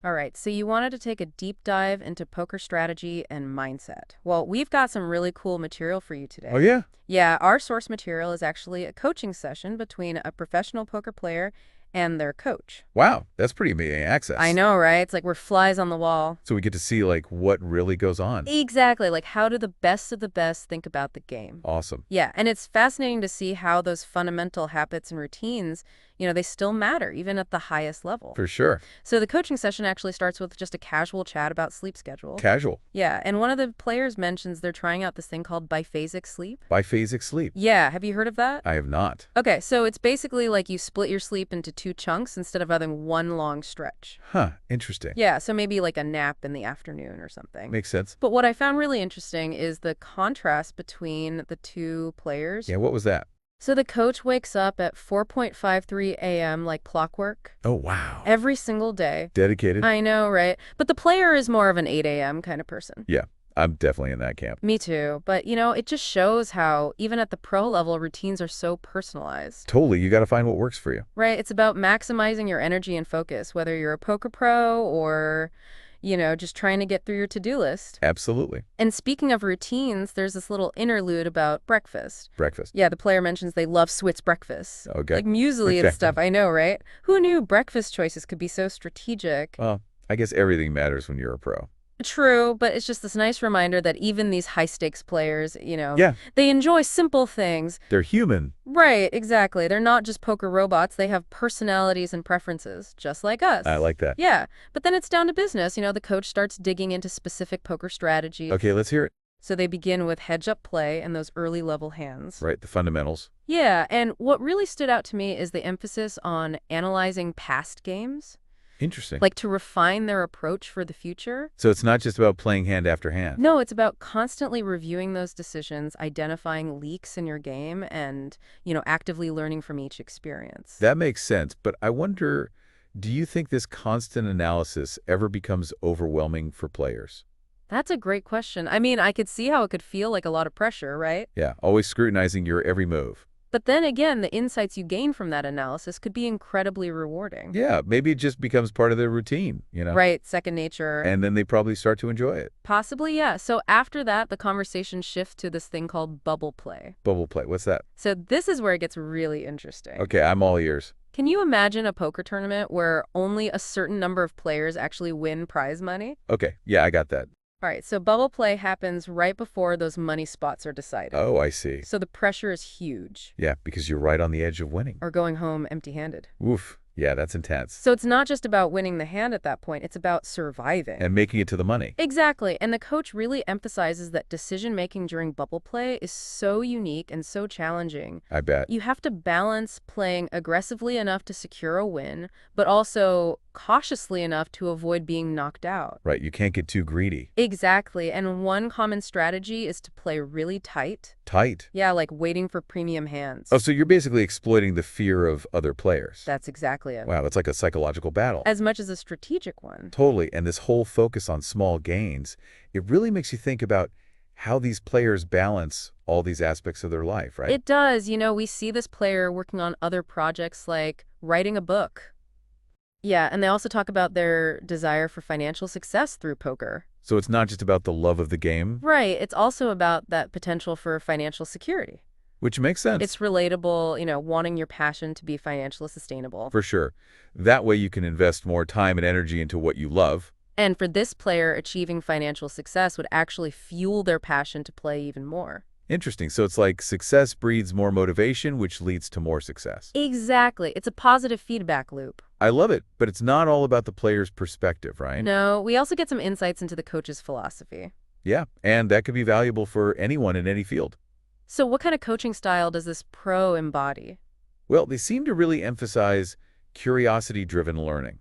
All right, so you wanted to take a deep dive into poker strategy and mindset. Well, we've got some really cool material for you Oh, today. yeah? Yeah, our source material is actually a coaching session between a professional poker player and their coach. Wow, that's pretty amazing I access. know, right? It's like we're flies on the wall. So we get to see, like, what really goes on. Exactly, like how do the best of the best think about the game? Awesome. Yeah, and it's fascinating to see how those fundamental habits and routines, they still matter even at the highest level. For sure. So the coaching session actually starts with just a casual chat about sleep schedule. Casual. Yeah, and one of the players mentions they're trying out this thing called biphasic sleep. Biphasic sleep. Yeah, have you heard of that? I have not. Okay, so it's basically like you split your sleep into two chunks instead of having one long stretch. Huh, interesting. Yeah, so maybe like a nap in the afternoon or something. Makes sense. But what I found really interesting is the contrast between the two players. Yeah, what was that? So the coach wakes up at 4:53 a.m. like clockwork Oh, wow. every single day. Dedicated? I know, right? But the player is more of an 8 a.m. kind of person. Yeah, I'm definitely in that camp. Me too. But, it just shows how, even at the pro level, routines are so personalized. Totally, you got to find what works for you. Right? It's about maximizing your energy and focus, whether you're a poker pro or, just trying to get through your to-do list. Absolutely. And speaking of routines, there's this little interlude about breakfast. Breakfast. Yeah, the player mentions they love Switz breakfast. Okay. Like muesli and Okay. stuff, I know, right? Who knew breakfast choices could be so strategic? Well, I guess everything matters when you're a pro. True, but it's just this nice reminder that even these high-stakes players, Yeah, they enjoy simple things. they're human. Right, exactly. They're not just poker robots. They have personalities and preferences, just like us. I like that. Yeah, but then it's down to business. The coach starts digging into specific poker strategies. Okay, let's hear it. So they begin with heads-up play and those early-level hands. Right, the fundamentals. Yeah, and what really stood out to me is the emphasis on analyzing past games, Interesting. like to refine their approach for the future. So it's not just about playing hand after hand. No, it's about constantly reviewing those decisions, identifying leaks in your game, and, actively learning from each experience. That makes sense, but I wonder, do you think this constant analysis ever becomes overwhelming for players? That's a great question. I mean, I could see how it could feel like a lot of pressure, right? Yeah, always scrutinizing your every move. But then again, the insights you gain from that analysis could be incredibly rewarding. Yeah, maybe it just becomes part of their routine. Right, second nature. And then they probably start to enjoy it. Possibly, yeah. So after that, the conversation shifts to this thing called bubble play. Bubble play, what's that? So this is where it gets really interesting. Okay, I'm all ears. Can you imagine a poker tournament where only a certain number of players actually win prize money? Okay, yeah, I got that. All right, so bubble play happens right before those money spots are decided. Oh, I see. So the pressure is huge. Yeah, because you're right on the edge of winning. Or going home empty-handed. Oof, yeah, that's intense. So it's not just about winning the hand at that point, it's about surviving. And making it to the money. Exactly, and the coach really emphasizes that decision-making during bubble play is so unique and so challenging. I bet. You have to balance playing aggressively enough to secure a win, but also cautiously enough to avoid being knocked out. Right, you can't get too greedy. Exactly, and one common strategy is to play really tight. Tight. Yeah, like waiting for premium hands. Oh, so you're basically exploiting the fear of other players. That's exactly it. Wow, it's like a psychological battle. As much as a strategic one. Totally, and this whole focus on small gains, it really makes you think about how these players balance all these aspects of their life, right? It does. We see this player working on other projects like writing a book. Yeah, and they also talk about their desire for financial success through poker. So it's not just about the love of the game, Right, it's also about that potential for financial security. which makes sense. It's relatable, wanting your passion to be financially sustainable. For sure. That way you can invest more time and energy into what you love. And for this player, achieving financial success would actually fuel their passion to play even more. Interesting. So it's like success breeds more motivation, which leads to more success. Exactly. It's a positive feedback loop. I love it, but it's not all about the player's perspective, right? No, we also get some insights into the coach's philosophy. Yeah, and that could be valuable for anyone in any field. So what kind of coaching style does this pro embody? Well, they seem to really emphasize curiosity-driven learning.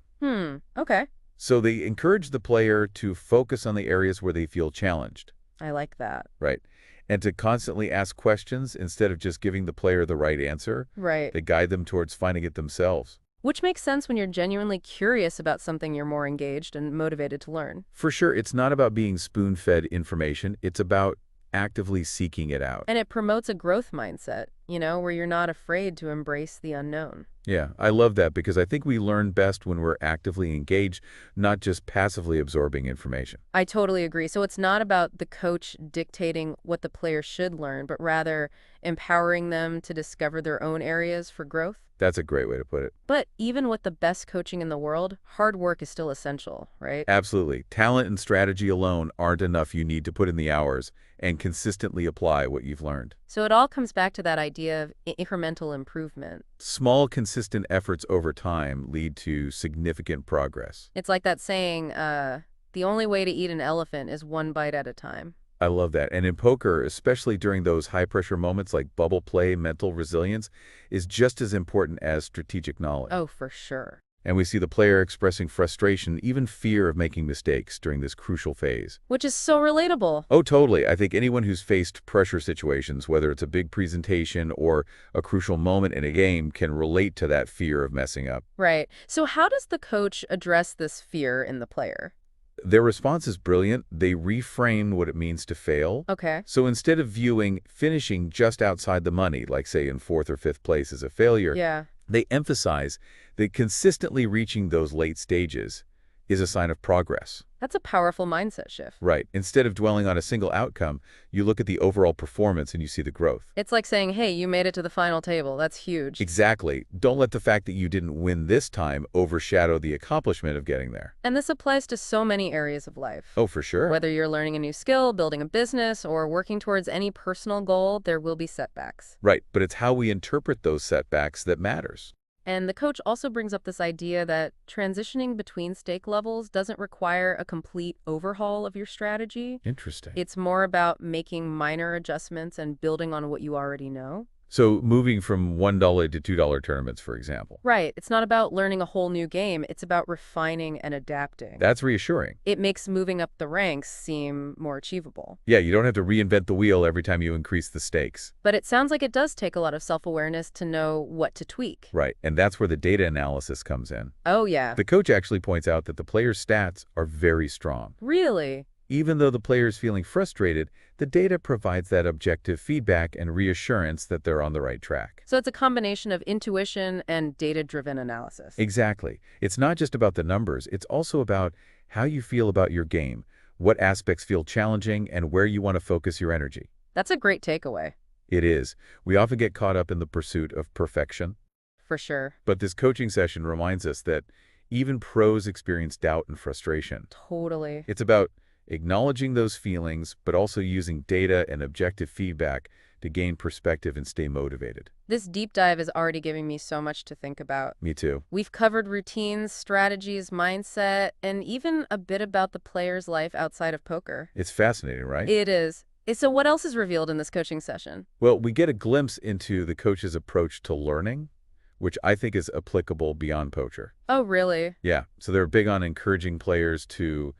Okay. So they encourage the player to focus on the areas where they feel challenged, I like that. right? And to constantly ask questions instead of just giving the player the right answer. Right. They guide them towards finding it themselves. Which makes sense when you're genuinely curious about something you're more engaged and motivated to learn. For sure, it's not about being spoon-fed information. It's about actively seeking it out. And it promotes a growth mindset. where you're not afraid to embrace the unknown. Yeah, I love that because I think we learn best when we're actively engaged, not just passively absorbing information. I totally agree. So it's not about the coach dictating what the player should learn, but rather empowering them to discover their own areas for growth. That's a great way to put it. But even with the best coaching in the world, hard work is still essential, right? Absolutely. Talent and strategy alone aren't enough. You need to put in the hours and consistently apply what you've learned. So it all comes back to that idea of incremental improvement. Small, consistent efforts over time lead to significant progress. It's like that saying, the only way to eat an elephant is one bite at a time. I love that. And in poker, especially during those high-pressure moments like bubble play, mental resilience is just as important as strategic knowledge. Oh, for sure. And we see the player expressing frustration, even fear of making mistakes during this crucial phase. Which is so relatable. Oh, totally. I think anyone who's faced pressure situations, whether it's a big presentation or a crucial moment in a game, can relate to that fear of messing up. Right. So how does the coach address this fear in the player? Their response is brilliant. They reframe what it means to fail. Okay. So instead of viewing finishing just outside the money, like say in fourth or fifth place as a failure, Yeah. they emphasize that consistently reaching those late stages is a sign of progress. That's a powerful mindset shift. Right. Instead of dwelling on a single outcome, you look at the overall performance and you see the growth. It's like saying, hey, you made it to the final table. That's huge. Exactly. Don't let the fact that you didn't win this time overshadow the accomplishment of getting there. And this applies to so many areas of life. Oh, for sure. Whether you're learning a new skill, building a business, or working towards any personal goal, there will be setbacks. Right. But it's how we interpret those setbacks that matters. And the coach also brings up this idea that transitioning between stake levels doesn't require a complete overhaul of your strategy. Interesting. It's more about making minor adjustments and building on what you already know. So moving from $1 to $2 tournaments, for example. Right. It's not about learning a whole new game. It's about refining and adapting. That's reassuring. It makes moving up the ranks seem more achievable. Yeah, you don't have to reinvent the wheel every time you increase the stakes. But it sounds like it does take a lot of self-awareness to know what to tweak. Right, and that's where the data analysis comes in. Oh, yeah. The coach actually points out that the player's stats are very strong. Really? Even though the player is feeling frustrated, the data provides that objective feedback and reassurance that they're on the right track. So it's a combination of intuition and data-driven analysis. Exactly. It's not just about the numbers, it's also about how you feel about your game, what aspects feel challenging, and where you want to focus your energy. That's a great takeaway. It is. We often get caught up in the pursuit of perfection, For sure. but this coaching session reminds us that even pros experience doubt and frustration. Totally. It's about acknowledging those feelings, but also using data and objective feedback to gain perspective and stay motivated. This deep dive is already giving me so much to think about. Me too. We've covered routines, strategies, mindset, and even a bit about the player's life outside of poker. It's fascinating, right? It is. So what else is revealed in this coaching session? Well, we get a glimpse into the coach's approach to learning, which I think is applicable beyond poker. Oh, really? Yeah, so they're big on encouraging players to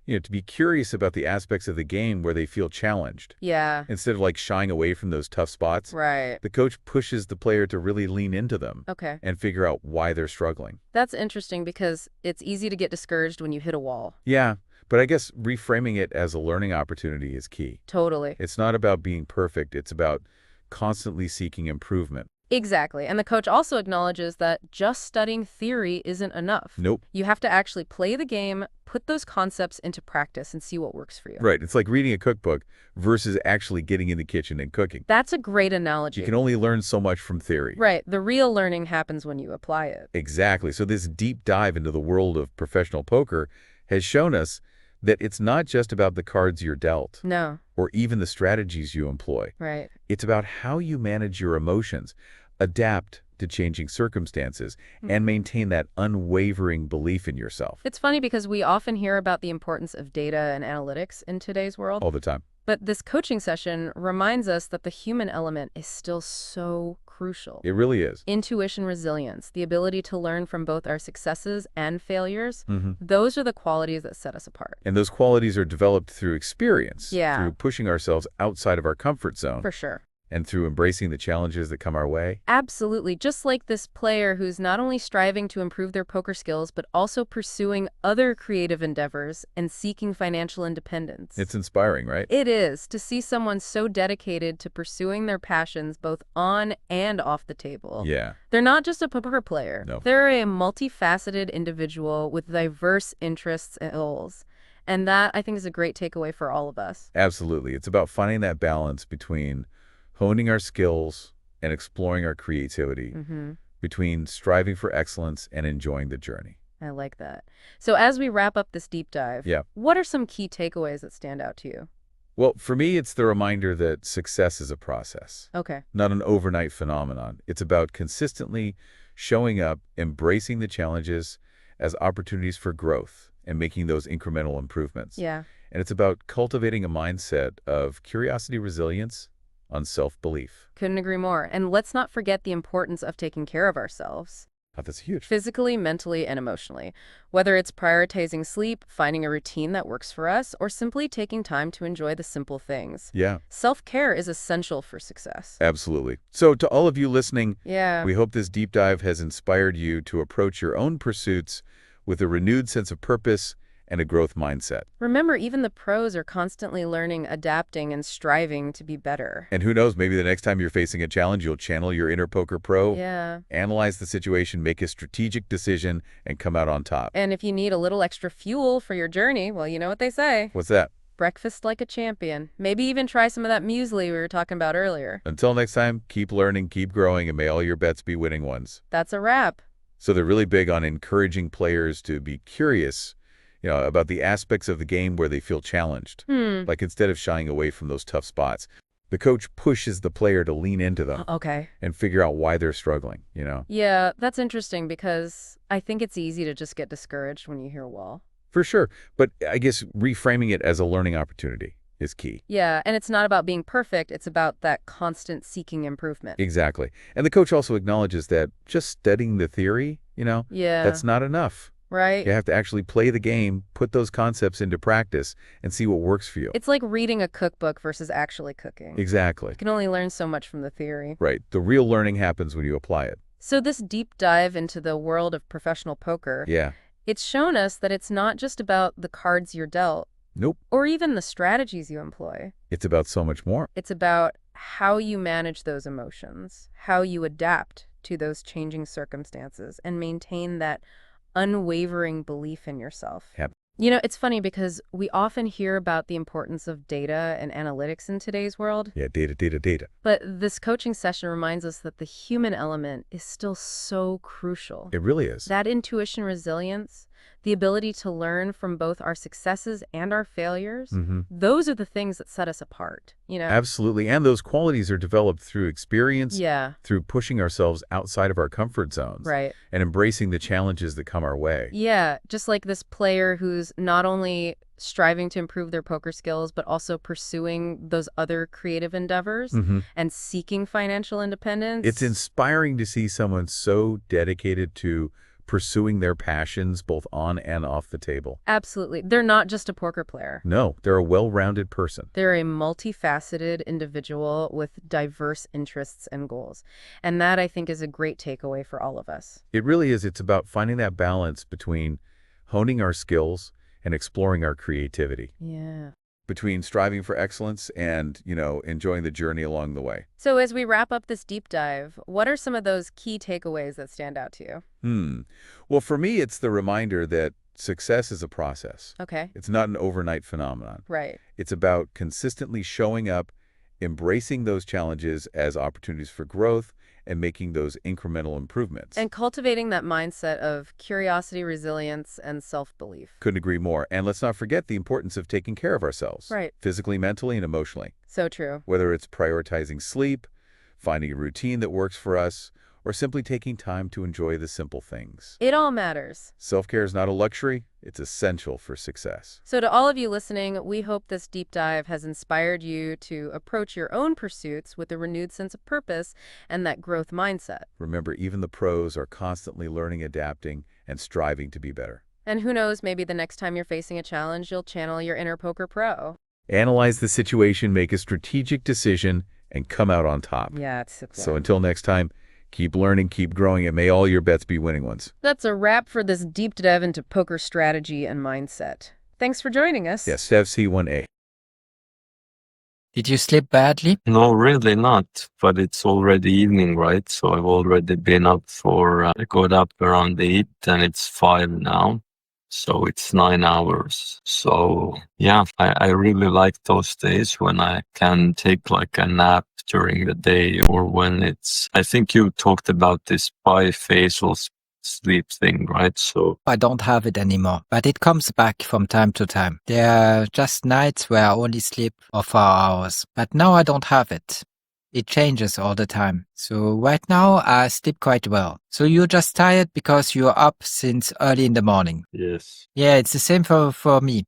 to be curious about the aspects of the game where they feel challenged. Yeah. Instead of like shying away from those tough spots, Right. the coach pushes the player to really lean into them Okay. and figure out why they're struggling. That's interesting because it's easy to get discouraged when you hit a wall. Yeah, but I guess reframing it as a learning opportunity is key. Totally. It's not about being perfect, it's about constantly seeking improvement. Exactly. And the coach also acknowledges that just studying theory isn't enough. Nope. You have to actually play the game, put those concepts into practice, and see what works for you. Right, it's like reading a cookbook versus actually getting in the kitchen and cooking. That's a great analogy. You can only learn so much from theory. Right. The real learning happens when you apply it. Exactly. So this deep dive into the world of professional poker has shown us that it's not just about the cards you're dealt No. or even the strategies you employ. Right. It's about how you manage your emotions, adapt to changing circumstances, and maintain that unwavering belief in yourself. It's funny because we often hear about the importance of data and analytics in today's world. All the time. But this coaching session reminds us that the human element is still so crucial. It really is. Intuition, resilience, the ability to learn from both our successes and failures, Mm-hmm. those are the qualities that set us apart. And those qualities are developed through experience, Yeah. through pushing ourselves outside of our comfort zone, For sure. And through embracing the challenges that come our way, Absolutely. Just like this player who's not only striving to improve their poker skills, but also pursuing other creative endeavors and seeking financial independence. it's inspiring, right? It is to see someone so dedicated to pursuing their passions both on and off the table. Yeah, They're not just a poker player. no, They're a multifaceted individual with diverse interests and goals. And that, I think, is a great takeaway for all of us. absolutely. It's about finding that balance between honing our skills and exploring our creativity, Mm-hmm. between striving for excellence and enjoying the journey. I like that. So as we wrap up this deep dive, Yeah. what are some key takeaways that stand out to you? Well, for me, it's the reminder that success is a process, Okay. not an overnight phenomenon. It's about consistently showing up, embracing the challenges as opportunities for growth, and making those incremental improvements. Yeah. And it's about cultivating a mindset of curiosity, resilience, on self-belief. Couldn't agree more. And let's not forget the importance of taking care of ourselves. Oh, that's huge. Physically, mentally, and emotionally. Whether it's prioritizing sleep, finding a routine that works for us, or simply taking time to enjoy the simple things. Yeah, Self-care is essential for success. absolutely. So to all of you listening, Yeah. we hope this deep dive has inspired you to approach your own pursuits with a renewed sense of purpose and a growth mindset. Remember, even the pros are constantly learning, adapting, and striving to be better. And who knows, maybe the next time you're facing a challenge, you'll channel your inner poker pro, Yeah. analyze the situation, make a strategic decision, and come out on top. And if you need a little extra fuel for your journey, well, you know what they say. What's that? Breakfast like a champion. Maybe even try some of that muesli we were talking about earlier. Until next time, keep learning, keep growing, and may all your bets be winning ones. That's a wrap. So they're really big on encouraging players to be curious, about the aspects of the game where they feel challenged. Like instead of shying away from those tough spots, the coach pushes the player to lean into them Okay. and figure out why they're struggling. Yeah, that's interesting because I think it's easy to just get discouraged when you hear wall. For sure. But I guess reframing it as a learning opportunity is key. Yeah, and it's not about being perfect, it's about that constant seeking improvement. Exactly. And the coach also acknowledges that just studying the theory, Yeah, that's not enough. right? You have to actually play the game, put those concepts into practice, and see what works for you. It's like reading a cookbook versus actually cooking. Exactly. You can only learn so much from the theory. Right. The real learning happens when you apply it. So this deep dive into the world of professional poker, Yeah. it's shown us that it's not just about the cards you're dealt, Nope. or even the strategies you employ. It's about so much more. It's about how you manage those emotions, how you adapt to those changing circumstances, and maintain that unwavering belief in yourself. Yep. It's funny because we often hear about the importance of data and analytics in today's world, Yeah, data, data, data. but this coaching session reminds us that the human element is still so crucial. It really is. That intuition resilience, the ability to learn from both our successes and our failures, those are the things that set us apart. Absolutely. And those qualities are developed through experience, Yeah, through pushing ourselves outside of our comfort zones, right. and embracing the challenges that come our way. Yeah, just like this player who's not only striving to improve their poker skills, but also pursuing those other creative endeavors and seeking financial independence. It's inspiring to see someone so dedicated to pursuing their passions both on and off the table. Absolutely. They're not just a poker player. No, they're a well-rounded person. They're a multifaceted individual with diverse interests and goals. And that, I think, is a great takeaway for all of us. It really is. It's about finding that balance between honing our skills and exploring our creativity, Yeah. between striving for excellence and, enjoying the journey along the way. So as we wrap up this deep dive, what are some of those key takeaways that stand out to you? Well, for me, it's the reminder that success is a process. Okay. It's not an overnight phenomenon. Right. It's about consistently showing up, embracing those challenges as opportunities for growth, and making those incremental improvements. And cultivating that mindset of curiosity, resilience, and self-belief. Couldn't agree more. And let's not forget the importance of taking care of ourselves. Right. Physically, mentally, and emotionally. So true. Whether it's prioritizing sleep, finding a routine that works for us, or simply taking time to enjoy the simple things. It all matters. Self-care is not a luxury, it's essential for success. So to all of you listening, we hope this deep dive has inspired you to approach your own pursuits with a renewed sense of purpose and that growth mindset. Remember, even the pros are constantly learning, adapting, and striving to be better. And who knows, maybe the next time you're facing a challenge, you'll channel your inner poker pro. Analyze the situation, make a strategic decision, and come out on top. Yeah, it's So until next time, keep learning, keep growing, and may all your bets be winning ones. That's a wrap for this deep dive into poker strategy and mindset. Thanks for joining us. Yes, FC1A. Did you sleep badly? No, really not. But it's already evening, right? So I've already been up I got up around 8 and it's 5 now. So it's 9 hours. So yeah, I really like those days when I can take like a nap during the day, or when I think you talked about this biphasal sleep thing, right? So I don't have it anymore, but it comes back from time to time. There are just nights where I only sleep for 4 hours, but now I don't have it. It changes all the time. So right now I sleep quite well. So you're just tired because you're up since early in the morning. yes. Yeah, it's the same for me.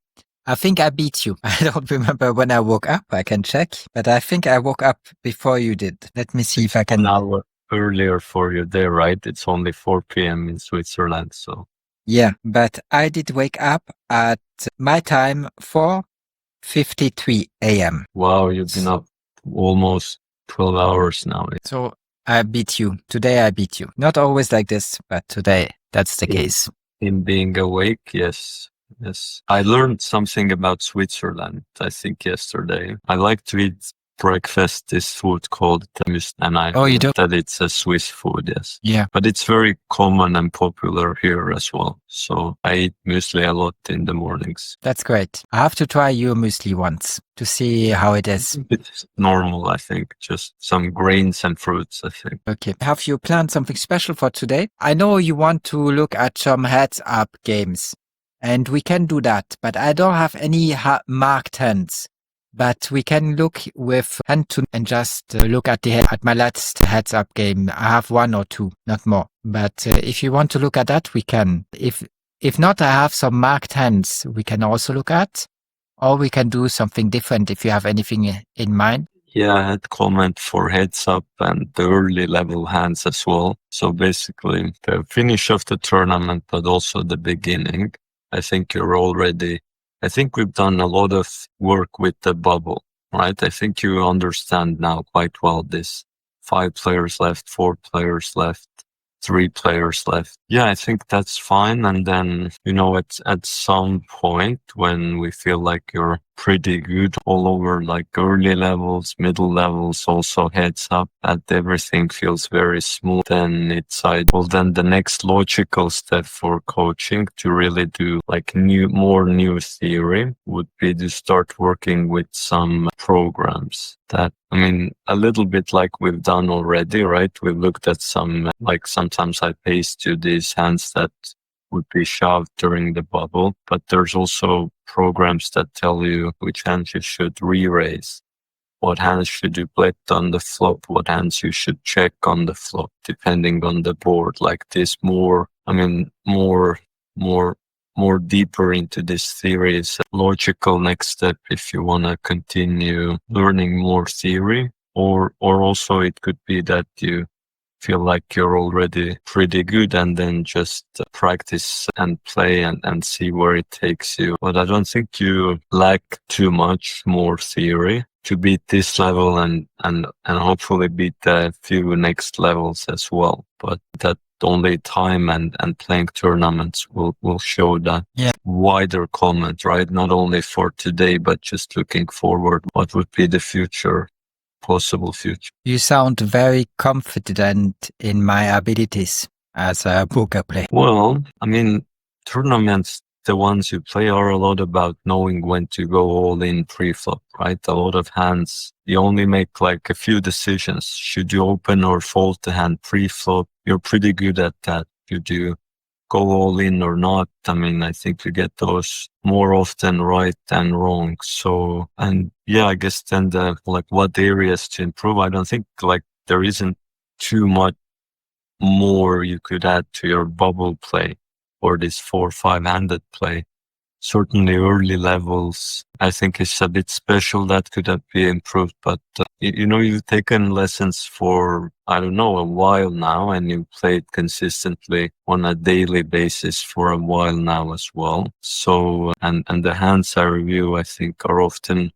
I think I beat you. I don't remember when I woke up. I can check, but I think I woke up before you did. Let me see if I can. An hour earlier for you there, right? It's only 4 p.m. in Switzerland, so. Yeah, but I did wake up at my time 4:53 a.m. Wow, you've been up almost 12 hours now. So I beat you. Today I beat you. Not always like this, but today that's the case. In being awake, yes. Yes. I learned something about Switzerland, I think, yesterday. I like to eat breakfast, this food called muesli, and I Oh, you do? that it's a Swiss food, yes. Yeah. But it's very common and popular here as well. So I eat muesli a lot in the mornings. That's great. I have to try your muesli once to see how it is. It's normal, I think. Just some grains and fruits, I think. Okay. Have you planned something special for today? I know you want to look at some heads-up games, and we can do that, but I don't have any marked hands. But we can look with hand to and just look at at my last heads-up game. I have 1 or 2, not more. But if you want to look at that, we can. If not, I have some marked hands we can also look at, or we can do something different if you have anything in mind. Yeah, I had comment for heads up and the early level hands as well. So basically the finish of the tournament, but also the beginning. I think we've done a lot of work with the bubble, right? I think you understand now quite well this 5 players left, 4 players left, 3 players left. Yeah, I think that's fine. And then, at some point when we feel like you're pretty good all over, like early levels, middle levels, also heads up, that everything feels very smooth, then then the next logical step for coaching to really do like more new theory would be to start working with some programs that, a little bit like we've done already, right? We've looked at some, like sometimes I paste you these hands that would be shoved during the bubble, but there's also programs that tell you which hands you should re-raise, what hands should you bet on the flop, what hands you should check on the flop, depending on the board. Like this more deeper into this theory is a logical next step if you want to continue learning more theory, or also it could be that you feel like you're already pretty good and then just practice and play and see where it takes you. But I don't think you lack too much more theory to beat this level and hopefully beat a few next levels as well. But that only time and playing tournaments will show that wider comment, right? Not only for today, but just looking forward, what would be the possible future. You sound very confident in my abilities as a poker player. Well, tournaments, the ones you play, are a lot about knowing when to go all in pre-flop, right? A lot of hands, you only make like a few decisions. Should you open or fold the hand pre-flop? You're pretty good at that. Should you go all in or not? I think you get those more often right than wrong. So, and yeah, I guess then what areas to improve? I don't think there isn't too much more you could add to your bubble play or this 4-5-handed play. Certainly early levels, I think is a bit special that could have been improved. But, you've taken lessons for, I don't know, a while now, and you played consistently on a daily basis for a while now as well. So, and the hands I review, I think, are often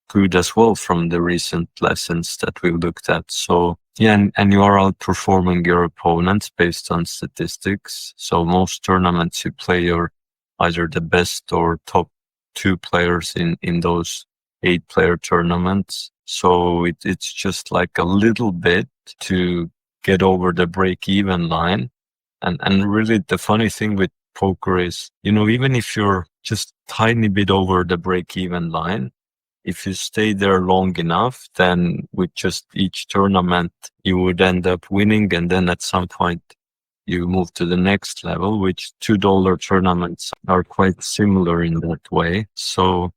good as well from the recent lessons that we looked at. So yeah, and you are outperforming your opponents based on statistics. So most tournaments you play, you're either the best or top 2 players in those 8-player tournaments. So it's just like a little bit to get over the break-even line. And really the funny thing with poker is, even if you're just tiny bit over the break-even line, if you stay there long enough, then with just each tournament, you would end up winning. And then at some point, you move to the next level, which $2 tournaments are quite similar in that way. So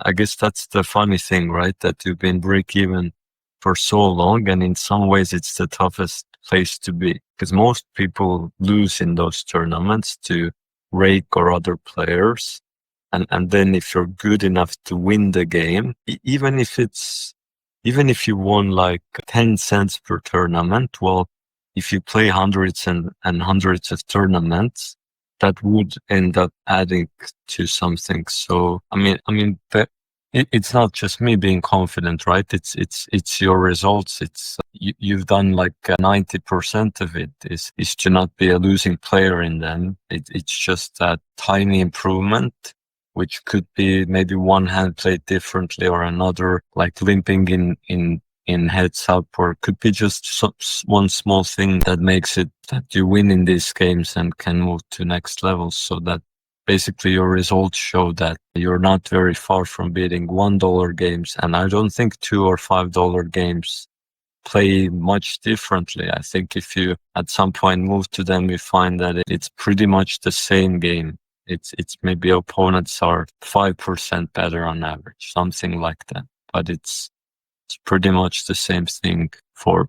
I guess that's the funny thing, right? That you've been break even for so long. And in some ways, it's the toughest place to be because most people lose in those tournaments to rake or other players. And then if you're good enough to win the game, even if you won like 10 cents per tournament, well, if you play hundreds and hundreds of tournaments, that would end up adding to something. So, it's not just me being confident, right? It's your results. You've done like 90% of it is to not be a losing player in them. It's just that tiny improvement, which could be maybe one hand played differently or another, like limping in heads up, or it could be just one small thing that makes it that you win in these games and can move to next levels. So that basically your results show that you're not very far from beating $1 games. And I don't think $2 or $5 games play much differently. I think if you at some point move to them, you find that it's pretty much the same game. It's maybe opponents are 5% better on average, something like that. But it's pretty much the same thing for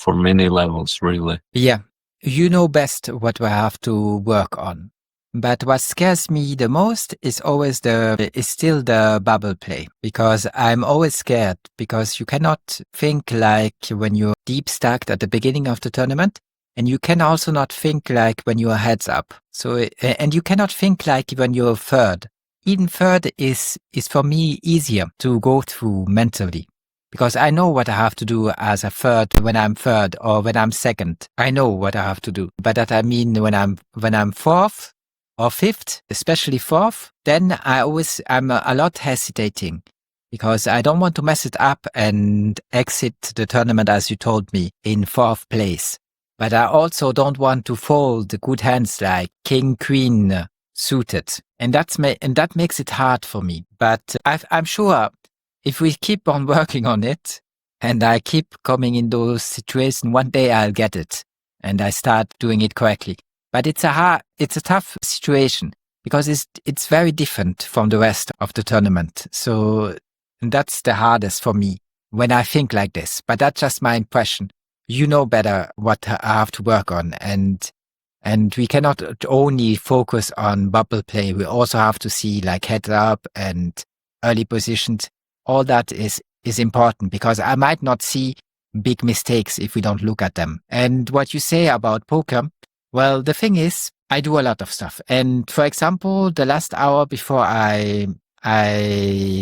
many levels, really. Yeah, you know best what we have to work on. But what scares me the most is still the bubble play, because I'm always scared, because you cannot think like when you're deep stacked at the beginning of the tournament, and you can also not think like when you're heads up. So, and you cannot think like when you're third. Even third is for me easier to go through mentally, because I know what I have to do as a third when I'm third or when I'm second. I know what I have to do. But that I mean when I'm fourth or fifth, especially fourth, then I'm a lot hesitating, because I don't want to mess it up and exit the tournament, as you told me, in fourth place. But I also don't want to fold the good hands like king, queen suited. And that makes it hard for me. But I'm sure if we keep on working on it and I keep coming in those situations, one day I'll get it and I start doing it correctly. But it's a tough situation, because it's very different from the rest of the tournament. So that's the hardest for me when I think like this. But that's just my impression. You know better what I have to work on, and we cannot only focus on bubble play. We also have to see like heads up and early positions. All that is important, because I might not see big mistakes if we don't look at them. And what you say about poker, well, the thing is, I do a lot of stuff. And for example, the last hour before I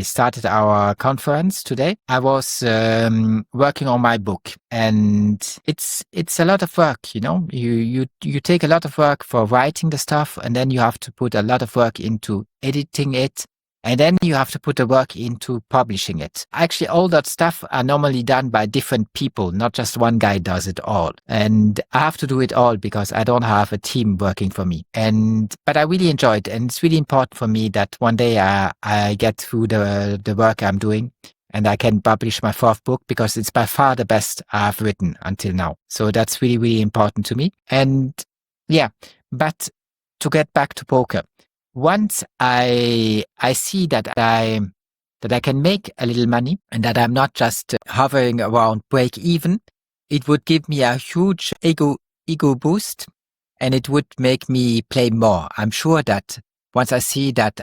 started our conference today, I was working on my book, and it's a lot of work. You take a lot of work for writing the stuff, and then you have to put a lot of work into editing it, and then you have to put the work into publishing it. Actually, all that stuff are normally done by different people, not just one guy does it all. And I have to do it all because I don't have a team working for me. But I really enjoy it. And it's really important for me that one day I get through the work I'm doing and I can publish my fourth book, because it's by far the best I've written until now. So that's really, really important to me. And yeah, but to get back to poker, once I see that I can make a little money and that I'm not just hovering around break even, it would give me a huge ego boost, and it would make me play more. I'm sure that once I see that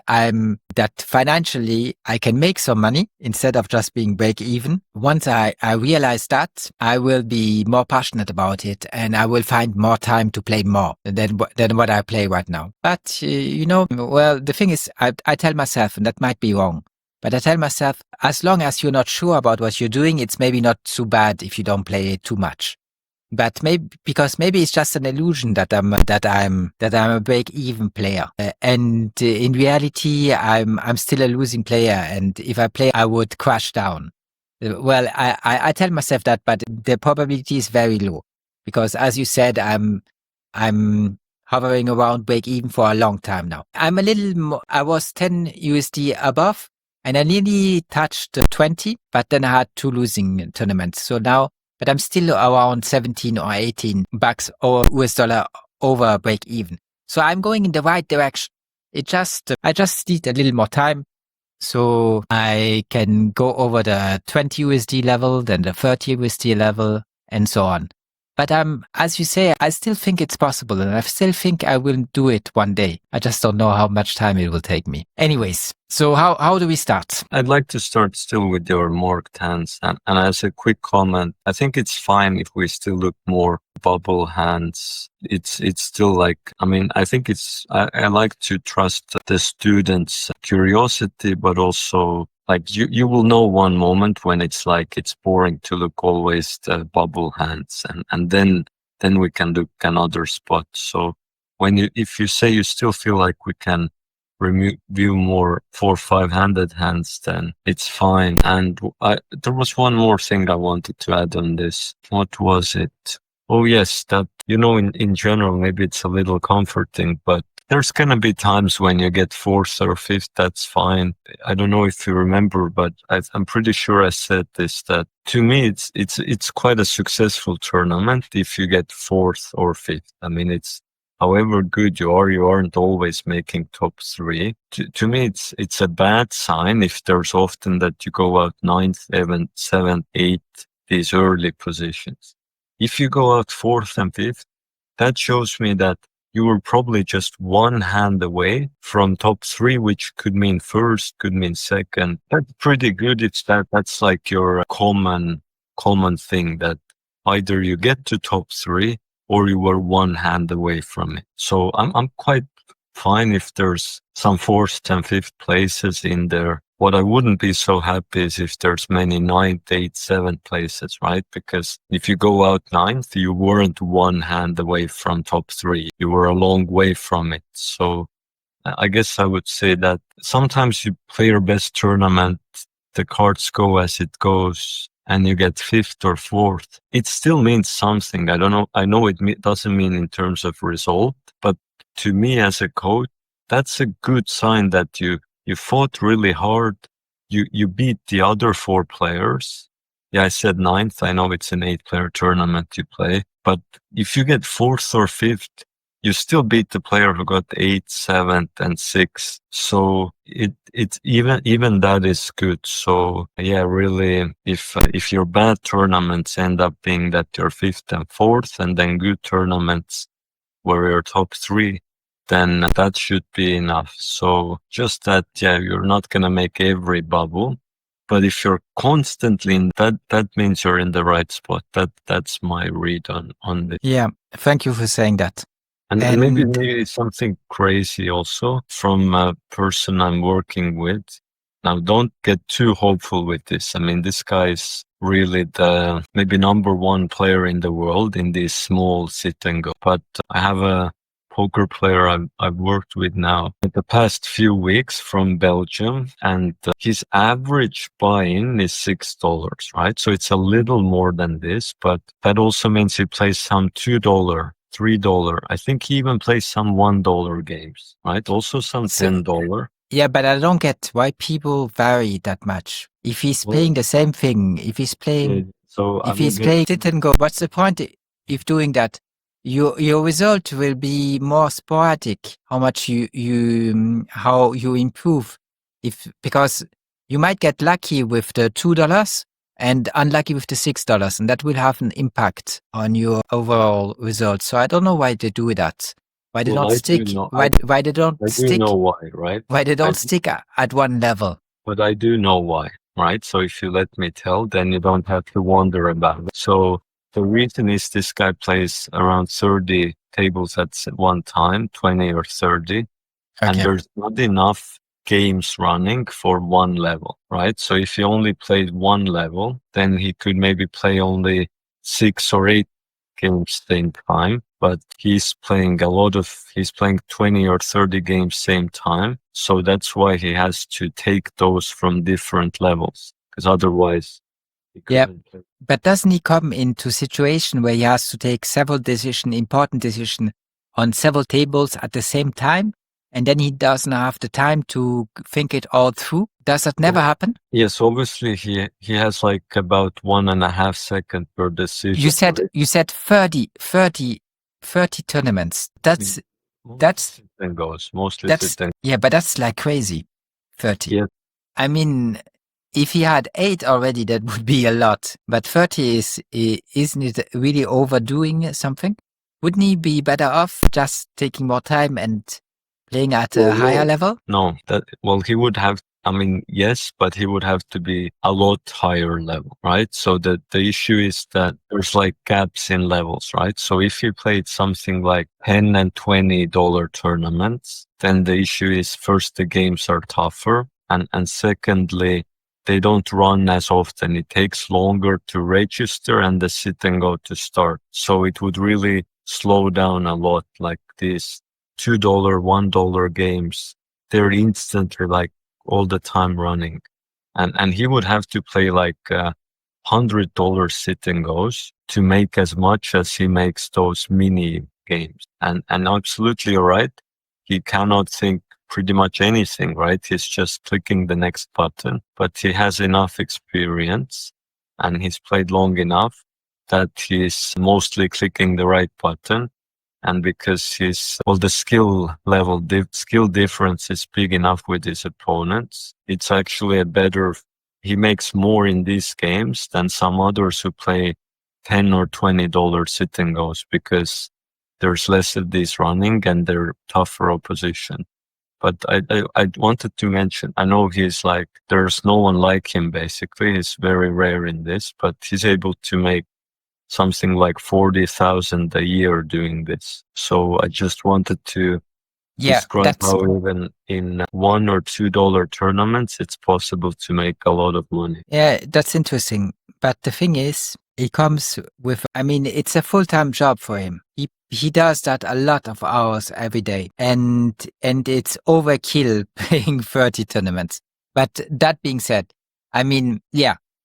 financially I can make some money instead of just being break even, once I realize that, I will be more passionate about it, and I will find more time to play more than what I play right now. But, well, the thing is, I tell myself, and that might be wrong, But I tell myself, as long as you're not sure about what you're doing, it's maybe not too bad if you don't play too much. But because maybe it's just an illusion that I'm a break-even player, and in reality, I'm still a losing player. And if I play, I would crash down. Well, I tell myself that, but the probability is very low because, as you said, I'm hovering around break-even for a long time now. I'm a little more. I was 10 USD above, and I nearly touched 20, but then I had 2 losing tournaments. So now. But I'm still around 17 or 18 bucks or US dollar over break even. So I'm going in the right direction. I just need a little more time so I can go over the 20 USD level, then the 30 USD level, and so on. But as you say, I still think it's possible, and I still think I will do it one day. I just don't know how much time it will take me. Anyways, so how do we start? I'd like to start still with your marked hands. And as a quick comment, I think it's fine if we still look more bubble hands. It's still like, I mean, I think I like to trust the students' curiosity, but also like you will know one moment when it's like it's boring to look always the bubble hands, and then we can look another spot. So if you say you still feel like we can review more 4 or 5-handed hands, then it's fine. And there was one more thing I wanted to add on this. What was it? Oh yes, that, in general, maybe it's a little comforting, but there's going to be times when you get 4th or 5th, that's fine. I don't know if you remember, but I'm pretty sure I said this, that to me, it's quite a successful tournament if you get 4th or 5th. I mean, it's however good you aren't always making top 3. To me, it's a bad sign if there's often that you go out 9th, 7th, 8th, these early positions. If you go out 4th and 5th, that shows me that you were probably just one hand away from top 3, which could mean 1st, could mean 2nd. That's pretty good. That's like your common thing, that either you get to top 3 or you were one hand away from it. So I'm quite fine if there's some 4th and 5th places in there. What I wouldn't be so happy is if there's many 9th, 8th, 7th places, right? Because if you go out 9th, you weren't one hand away from top 3. You were a long way from it. So I guess I would say that sometimes you play your best tournament, the cards go as it goes, and you get 5th or 4th. It still means something. I don't know. I know it doesn't mean in terms of result, but to me as a coach, that's a good sign that you fought really hard. You beat the other 4 players. Yeah, I said 9th. I know it's an 8-player tournament you play, but if you get 4th or 5th, you still beat the player who got 8th, 7th, and 6th. So it's even that is good. So yeah, really, if your bad tournaments end up being that you're 5th and 4th, and then good tournaments where you're top 3, then that should be enough. So just that, yeah, you're not going to make every bubble, but if you're constantly in that means you're in the right spot. That's my read on this. Yeah, thank you for saying that. And maybe something crazy also from a person I'm working with. Now, don't get too hopeful with this. I mean, this guy is really the maybe number 1 player in the world in this small sit and go. But I have a poker player I've worked with now in the past few weeks from Belgium, and his average buy-in is $6, right? So it's a little more than this, but that also means he plays some $2, $3. I think he even plays some $1 games, right? Also some $10. Yeah, but I don't get why people vary that much. If he's playing the same thing, if he's playing sit and go, what's the point if doing that? Your result will be more sporadic. How much how you improve, because you might get lucky with the $2 and unlucky with the $6, and that will have an impact on your overall results. So I don't know why they do that. Why they don't stick? Why they don't stick? I do know why, right? Why they don't stick at one level? But I do know why, right? So if you let me tell, then you don't have to wonder about it. So the reason is this guy plays around 30 tables at one time, 20 or 30, and there's not enough games running for one level, right? So if he only played one level, then he could maybe play only 6 or 8 games same time, but he's playing 20 or 30 games same time. So that's why he has to take those from different levels, because otherwise he couldn't play. But doesn't he come into situation where he has to take several important decision on several tables at the same time? And then he doesn't have the time to think it all through? Does that never happen? Yes, obviously he has like about 1.5 seconds per decision. You said 30 tournaments. That's and goes mostly sitting. Yeah, but that's like crazy. 30. Yeah. I mean, if he had 8 already, that would be a lot. But 30 isn't it really overdoing something? Wouldn't he be better off just taking more time and playing at a higher level? No, he would have, yes, but he would have to be a lot higher level, right? So the issue is that there's like gaps in levels, right? So if you played something like $10 and $20 tournaments, then the issue is first, the games are tougher. And secondly, they don't run as often. It takes longer to register and the sit and go to start. So it would really slow down a lot, like these $2, $1 games. They're instantly like all the time running. And he would have to play like $100 sit and goes to make as much as he makes those mini games. And absolutely you're right. He cannot think pretty much anything, right? He's just clicking the next button, but he has enough experience and he's played long enough that he's mostly clicking the right button. And because the skill level, skill difference is big enough with his opponents, it's actually he makes more in these games than some others who play $10 or $20 sit and goes, because there's less of these running and they're tougher opposition. But I wanted to mention, I know there's no one like him basically. He's very rare in this, but he's able to make something like 40,000 a year doing this. So I just wanted to describe how even in $1 or $2 tournaments, it's possible to make a lot of money. Yeah, that's interesting. But the thing is, he comes with, it's a full-time job for him. He does that a lot of hours every day, and it's overkill playing 30 tournaments. But that being said,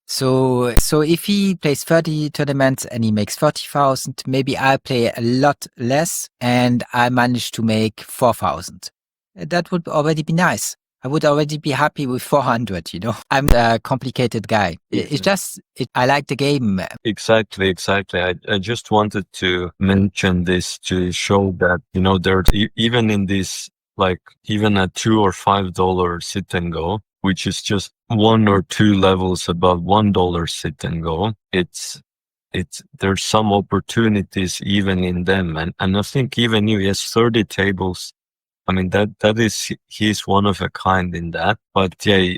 so if he plays 30 tournaments and he makes 40,000, maybe I play a lot less and I manage to make 4,000. That would already be nice. I would already be happy with 400, I'm a complicated guy. It's just, I like the game. Exactly. I just wanted to mention this to show that, there's even in this, like even a $2 or $5 sit and go, which is just 1 or 2 levels above $1 sit and go. There's some opportunities even in them. And I think even he has 30 tables. He's one of a kind in that. But yeah,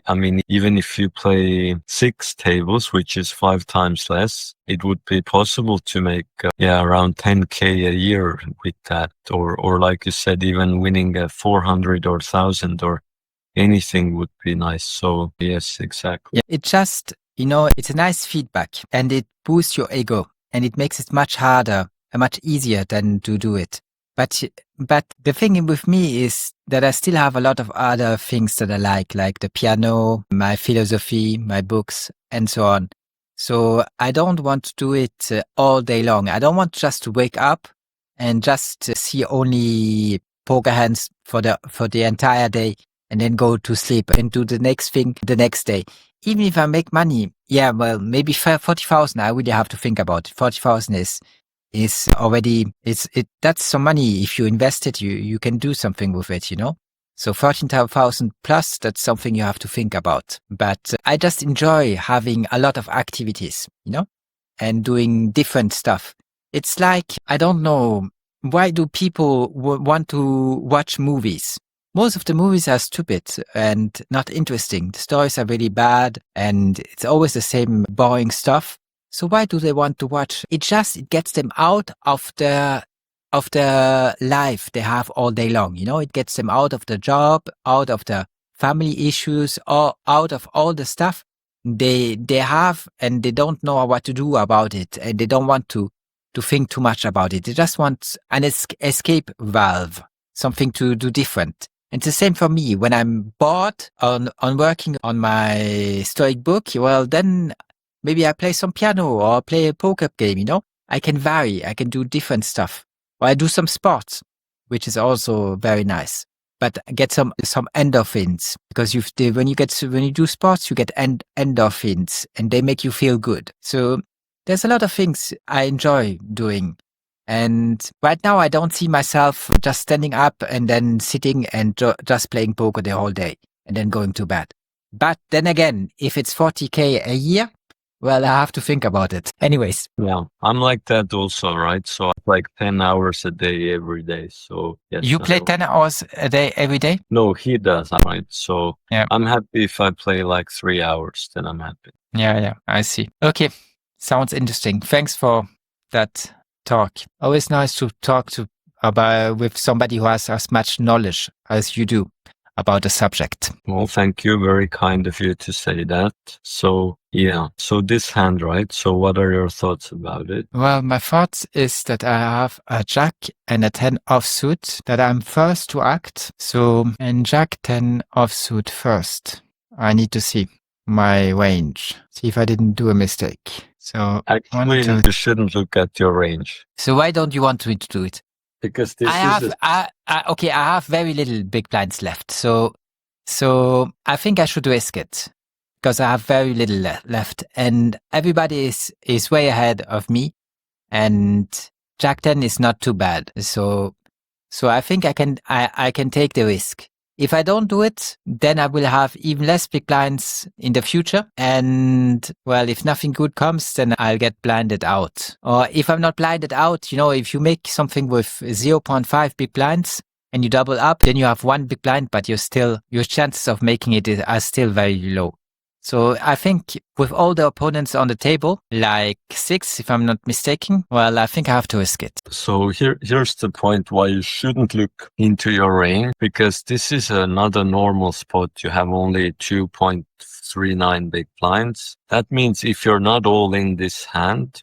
even if you play 6 tables, which is 5 times less, it would be possible to make, around 10K a year with that. Or like you said, even winning a 400 or 1,000 or anything would be nice. So yes, exactly. Yeah, it just, it's a nice feedback and it boosts your ego and it makes it much harder and much easier than to do it. But the thing with me is that I still have a lot of other things that I like the piano, my philosophy, my books, and so on. So I don't want to do it all day long. I don't want just to wake up and just see only poker hands for the entire day and then go to sleep and do the next thing the next day. Even if I make money, maybe 40,000, I really have to think about it. 40,000 is already, that's some money. If you invest it, you can do something with it, So 13,000 plus, that's something you have to think about. But I just enjoy having a lot of activities, and doing different stuff. It's like, I don't know, why do people want to watch movies? Most of the movies are stupid and not interesting. The stories are really bad and it's always the same boring stuff. So why do they want to watch? It gets them out of the life they have all day long. It gets them out of the job, out of the family issues, or out of all the stuff they have, and they don't know what to do about it, and they don't want to think too much about it. They just want an escape valve, something to do different. And it's the same for me. When I'm bored on working on my Stoic book, well, then maybe I play some piano or play a poker game, I can vary. I can do different stuff. Or I do some sports, which is also very nice. But get some endorphins, because when you do sports, you get endorphins, and they make you feel good. So there's a lot of things I enjoy doing. And right now, I don't see myself just standing up and then sitting and just playing poker the whole day and then going to bed. But then again, if it's 40K a year, well, I have to think about it. Anyways. Yeah, I'm like that also, right? So like 10 hours a day every day. So yes. You play 10 hours a day every day? No, he does, right? So yeah. I'm happy if I play like 3 hours, then I'm happy. Yeah, I see. Okay, sounds interesting. Thanks for that talk. Always nice to talk with somebody who has as much knowledge as you do about the subject. Well, thank you. Very kind of you to say that. So, yeah. So this hand, right? So what are your thoughts about it? Well, my thoughts is that I have a Jack and a 10 offsuit, that I'm first to act. So, and Jack 10 offsuit first. I need to see my range. See if I didn't do a mistake. So, actually, you shouldn't look at your range. So why don't you want me to do it? Because this I have very little big blinds left. So I think I should risk it, because I have very little left, and everybody is way ahead of me, and Jack 10 is not too bad. So I think I can take the risk. If I don't do it, then I will have even less big blinds in the future. And well, if nothing good comes, then I'll get blinded out. Or if I'm not blinded out, if you make something with 0.5 big blinds and you double up, then you have 1 big blind, but your chances of making it are still very low. So I think with all the opponents on the table, like 6, if I'm not mistaken, well, I think I have to risk it. So here's the point why you shouldn't look into your range, because this is another normal spot. You have only 2.39 big blinds. That means if you're not all in this hand,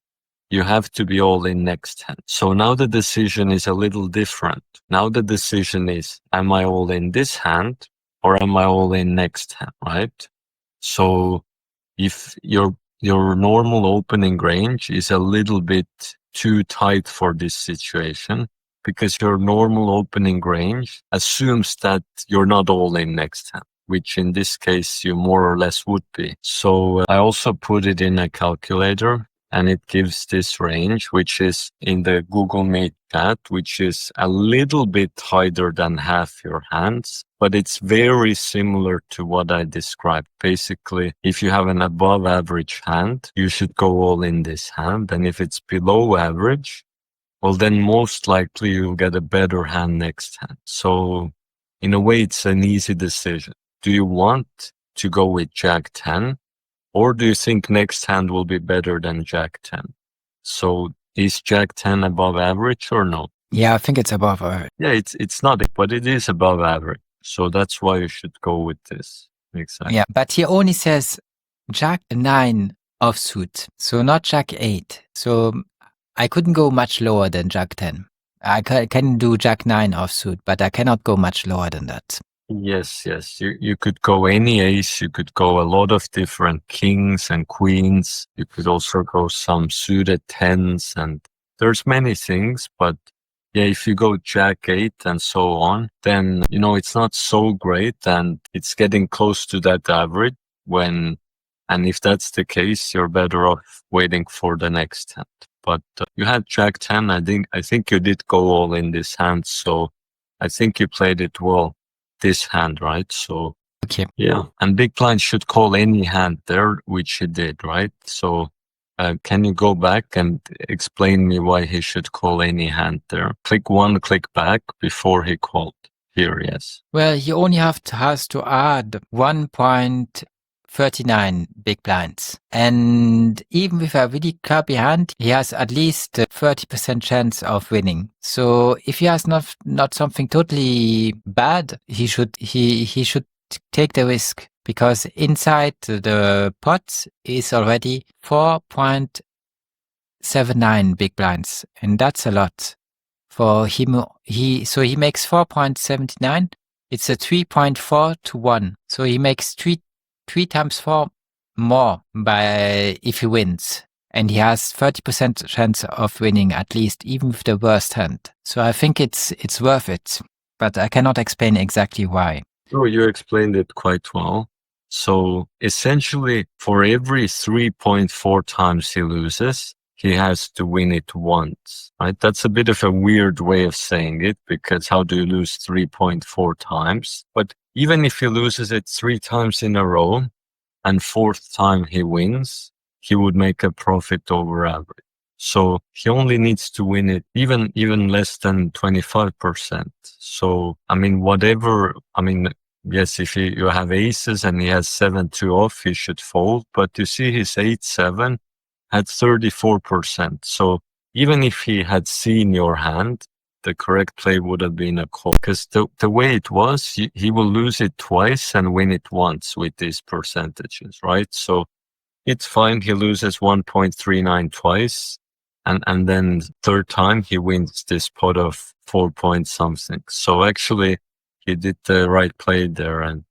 you have to be all in next hand. So now the decision is a little different. Now the decision is, am I all in this hand or am I all in next hand, right? So if your normal opening range is a little bit too tight for this situation, because your normal opening range assumes that you're not all in next hand, which in this case you more or less would be. So I also put it in a calculator, and it gives this range, which is in the Google Meet chat, which is a little bit higher than half your hands, but it's very similar to what I described. Basically, if you have an above average hand, you should go all in this hand. And if it's below average, well, then most likely you'll get a better hand next hand. So in a way, it's an easy decision. Do you want to go with Jack 10? Or do you think next hand will be better than Jack 10? So is Jack 10 above average or no? Yeah, I think it's above average. Yeah, it's not, but it is above average. So that's why you should go with this. Exactly. Yeah, but he only says Jack 9 offsuit, so not Jack 8. So I couldn't go much lower than Jack 10. I can do Jack 9 offsuit, but I cannot go much lower than that. Yes. You could go any ace. You could go a lot of different kings and queens. You could also go some suited 10s, and there's many things. But yeah, if you go Jack 8 and so on, then, it's not so great, and it's getting close to that average and if that's the case, you're better off waiting for the next hand. But you had Jack 10. I think you did go all in this hand. So I think you played it well. This hand, right? So okay, yeah, and big blind should call any hand there, which he did, right? So can you go back and explain me why he should call any hand there? Click back before he called here. Yes. Well, he only has to add 1.39 big blinds, and even with a really crappy hand, he has at least 30% chance of winning. So if he has not something totally bad, he should take the risk because inside the pot is already 4.79 big blinds, and that's a lot for him. So he makes 4.79. It's a 3.4 to 1. So he makes three times 4 more if he wins. And he has 30% chance of winning at least, even with the worst hand. So I think it's worth it, but I cannot explain exactly why. Oh, you explained it quite well. So essentially, for every 3.4 times he loses, he has to win it once, right? That's a bit of a weird way of saying it, because how do you lose 3.4 times? But even if he loses it 3 times in a row and 4th time he wins, he would make a profit over average. So he only needs to win it even less than 25%. So, yes, if you have aces and he has 7-2 off, he should fold. But you see his 8-7 had 34%. So even if he had seen your hand, the correct play would have been a call. Because the way it was, he will lose it twice and win it once with these percentages, right? So it's fine. He loses 1.39 twice. And then 3rd time he wins this pot of 4 point something. So actually he did the right play there. And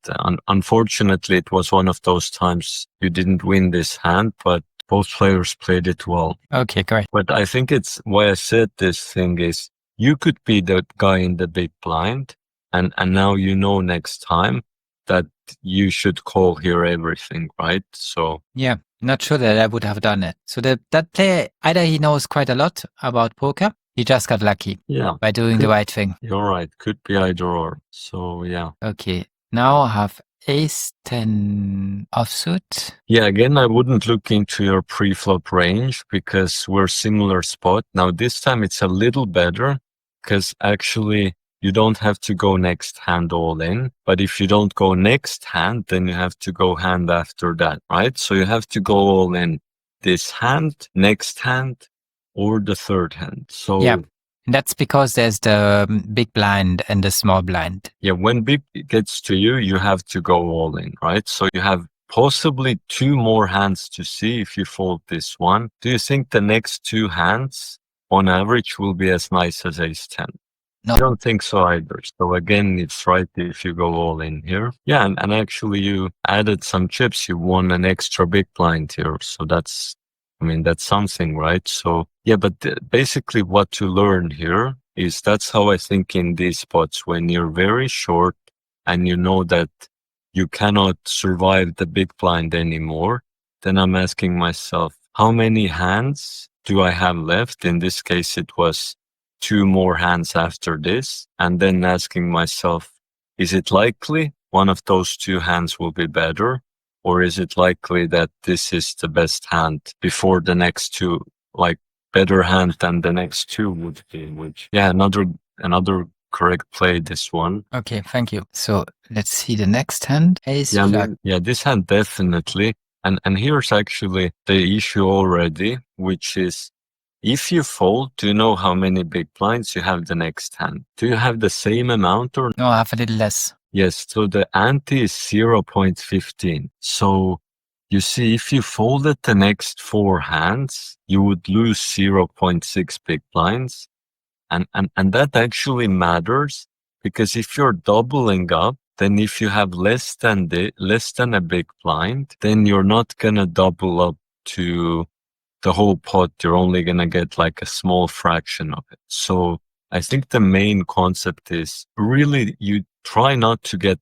unfortunately, it was one of those times you didn't win this hand, but both players played it well. Okay, great. But I think it's why I said this thing is you could be the guy in the big blind. And now you know next time that you should call here everything, right? So yeah, not sure that I would have done it. So that player, either he knows quite a lot about poker, he just got lucky by doing the right thing. You're right. Could be either or. So yeah. Okay, now I have ace-10 offsuit. Yeah, again, I wouldn't look into your pre-flop range because we're similar spot. Now this time it's a little better because actually you don't have to go next hand all in, but if you don't go next hand, then you have to go hand after that, right? So you have to go all in this hand, next hand, or the 3rd hand. So yeah, that's because there's the big blind and the small blind. Yeah, when big gets to you, you have to go all in, right? So you have possibly 2 more hands to see if you fold this one. Do you think the next 2 hands on average will be as nice as ace-10? No. I don't think so either. So again, it's right if you go all in here. Yeah, and actually you added some chips. You won an extra big blind here. So that's something, right? So yeah, but basically what to learn here is that's how I think in these spots, when you're very short and you know that you cannot survive the big blind anymore, then I'm asking myself, how many hands do I have left? In this case, it was 2 more hands after this. And then asking myself, is it likely one of those 2 hands will be better? Or is it likely that this is the best hand before the next 2, like better hand than the next 2 would be? Which, yeah, another correct play, this one. Okay, thank you. So let's see the next hand. Ace flag. Yeah, this hand definitely. And here's actually the issue already, which is if you fold, do you know how many big blinds you have the next hand? Do you have the same amount or? No, I have a little less. Yes, so the ante is 0.15. So you see, if you folded the next 4 hands, you would lose 0.6 big blinds. And that actually matters because if you're doubling up, then if you have less than a big blind, then you're not going to double up to the whole pot. You're only going to get like a small fraction of it. So I think the main concept is really you try not to get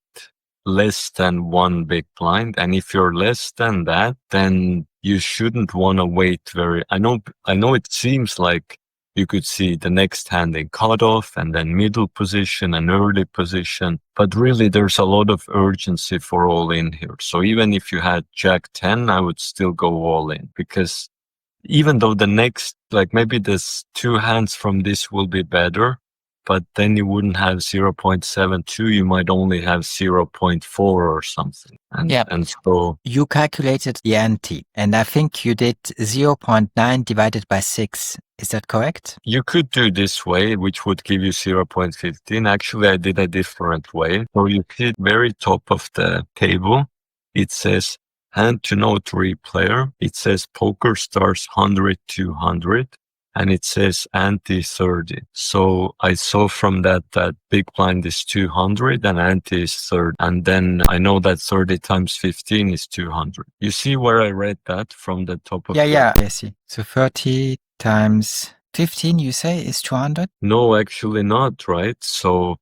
less than 1 big blind. And if you're less than that, then you shouldn't want to wait I know it seems like you could see the next hand in cutoff and then middle position and early position, but really there's a lot of urgency for all in here. So even if you had Jack 10, I would still go all in because even though the next, like maybe this 2 hands from this will be better, but then you wouldn't have 0.72. You might only have 0.4 or something. And so you calculated the ante, and I think you did 0.9 divided by 6. Is that correct? You could do this way, which would give you 0.15. Actually, I did a different way. So you hit very top of the table. It says hand to know 3 player. It says poker stars 100 to 100. And it says ante 30. So I saw from that big blind is 200 and ante is 30. And then I know that 30 times 15 is 200. You see where I read that from the top of Yeah, I see. So 30 times 15, you say, is 200? No, actually not, right? So,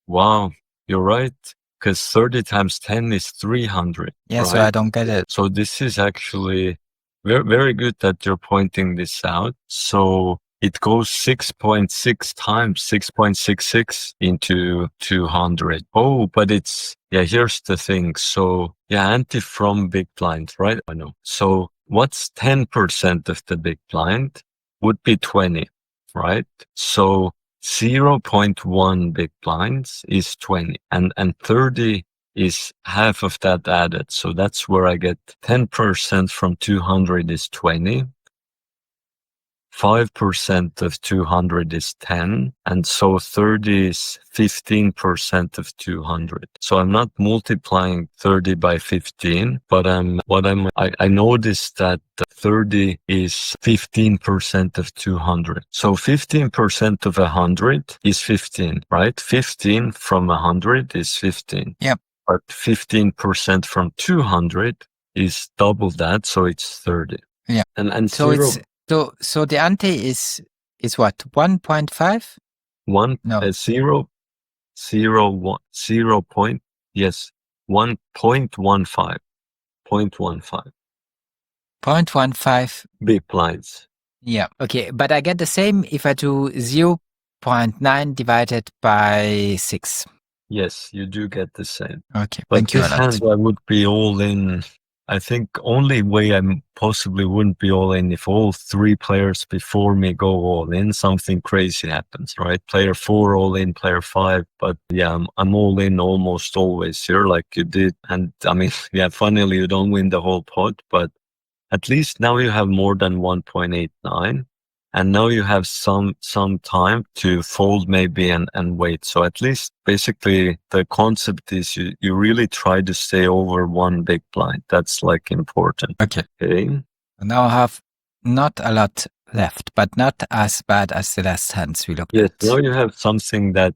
wow, you're right. Because 30 times 10 is 300. Yeah, right? so I don't get it. So this is actually very, very good that you're pointing this out. So it goes 6.6 times 6.66 into 200. Oh, but here's the thing. So ante from big blind, right? I know. So what's 10% of the big blind would be 20, right? So 0.1 big blinds is 20 and 30 is half of that added. So that's where I get 10% from 200 is 20. 5% of 200 is 10. And so 30 is 15% of 200. So I'm not multiplying 30 by 15, but I noticed that 30 is 15% of 200. So 15% of 100 is 15, right? 15 from 100 is 15. Yep. But 15% from 200 is double that, so it's 30. Yeah. And So zero, so the ante is what? 1.5? one, No. 0, 0 point, yes, 1.15, 0.15 0.15. big blinds. Yeah. Okay. But I get the same if I do 0.9 divided by 6. Yes, you do get the same. Okay. But Thank you a this lot. hand, I would be all in. I think only way I possibly wouldn't be all in if all 3 players before me go all in, something crazy happens, right? Player 4 all in, player 5. But yeah, I'm all in almost always here, like you did. And I mean, yeah, funnily, you don't win the whole pot, but at least now you have more than 1.89. And now you have some time to fold maybe and wait. So at least basically the concept is you really try to stay over 1 big blind. That's like important. Okay. Okay. Now I have not a lot left, but not as bad as the last hands we looked Yes, at. now you have something that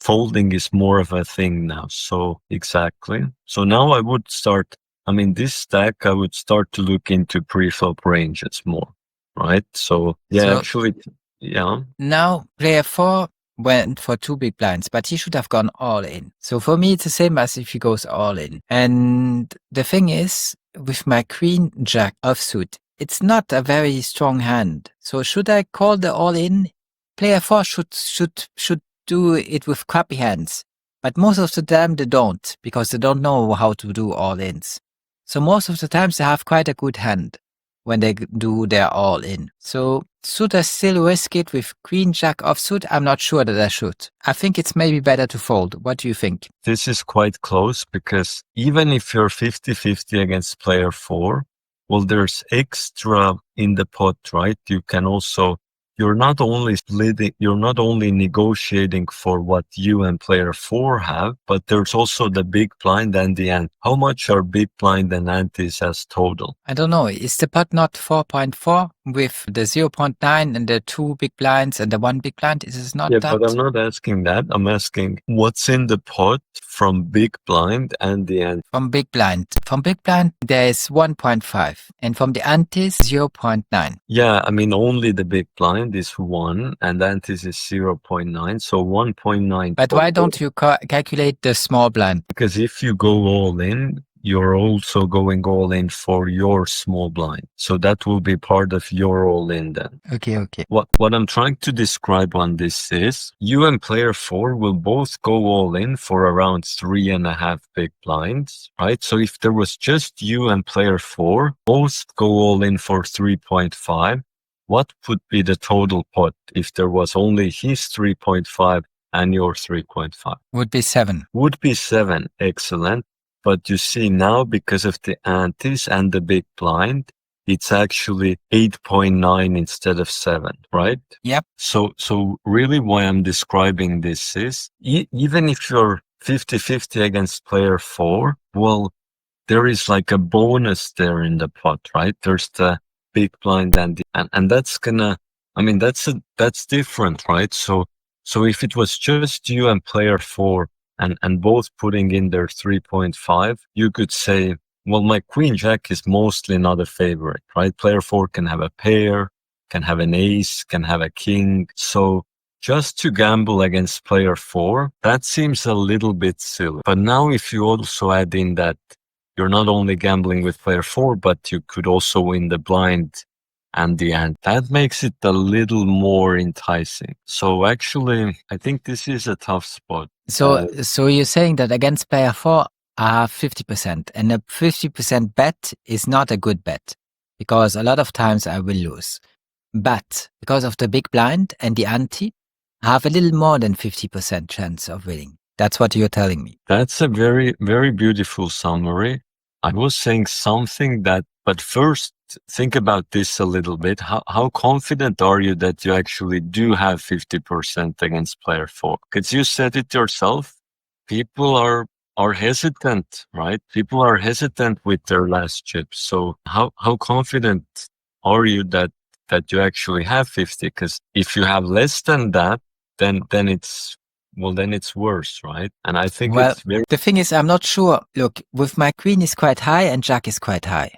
folding is more of a thing now. So exactly. So now I would start, this stack, I would start to look into pre-flop ranges more. Right. So actually, yeah. Now player 4 went for 2 big blinds, but he should have gone all in. So for me, it's the same as if he goes all in. And the thing is, with my queen jack offsuit, it's not a very strong hand. So should I call the all in? Player 4 should do it with crappy hands. But most of the time they don't, because they don't know how to do all ins. So most of the times they have quite a good hand when they do their all in. So should I still risk it with queen jack offsuit? I'm not sure that I should. I think it's maybe better to fold. What do you think? This is quite close because even if you're 50-50 against player 4, well, there's extra in the pot, right? You can also, you're not only negotiating for what you and player 4 have, but there's also the big blind and the ante. How much are big blind and antes as total? I don't know. Is the pot not 4.4 with the 0.9 and the 2 big blinds and the 1 big blind? Is it not that? Yeah, but I'm not asking that. I'm asking what's in the pot from big blind and the ante. From big blind. From big blind, there is 1.5. And from the antes, 0.9. Yeah, only the big blind is 1 and antes is 0.9. So 1.9. But why don't you calculate the small blind? Because if you go all in, you're also going all in for your small blind. So that will be part of your all in then. Okay. What I'm trying to describe on this is you and player 4 will both go all in for around 3.5 big blinds, right? So if there was just you and player 4, both go all in for 3.5, what would be the total pot if there was only his 3.5 and your 3.5? Would be 7. Would be 7. Excellent. But you see now, because of the antes and the big blind, it's actually 8.9 instead of 7, right? Yep. So really why I'm describing this is, even if you're 50-50 against player 4, well, there is like a bonus there in the pot, right? There's the big blind and that's gonna, I mean, that's different, right? So if it was just you and player 4 and both putting in their 3.5, you could say, well, my queen jack is mostly not a favorite, right? Player 4 can have a pair, can have an ace, can have a king. So just to gamble against player 4, that seems a little bit silly. But now if you also add in that you're not only gambling with player 4, but you could also win the blind and the ante, that makes it a little more enticing. So actually, I think this is a tough spot. So you're saying that against player 4, I have 50%, and a 50% bet is not a good bet, because a lot of times I will lose. But because of the big blind and the ante, I have a little more than 50% chance of winning. That's what you're telling me. That's a very, very beautiful summary. I was saying something that, but first think about this a little bit. How confident are you that you actually do have 50% against player 4? Because you said it yourself. People are hesitant, right? People are hesitant with their last chips. So how confident are you that you actually have 50? Because if you have less than that, then it's, well, then it's worse, right? And I think it's very... The thing is, I'm not sure. Look, with my queen is quite high and jack is quite high,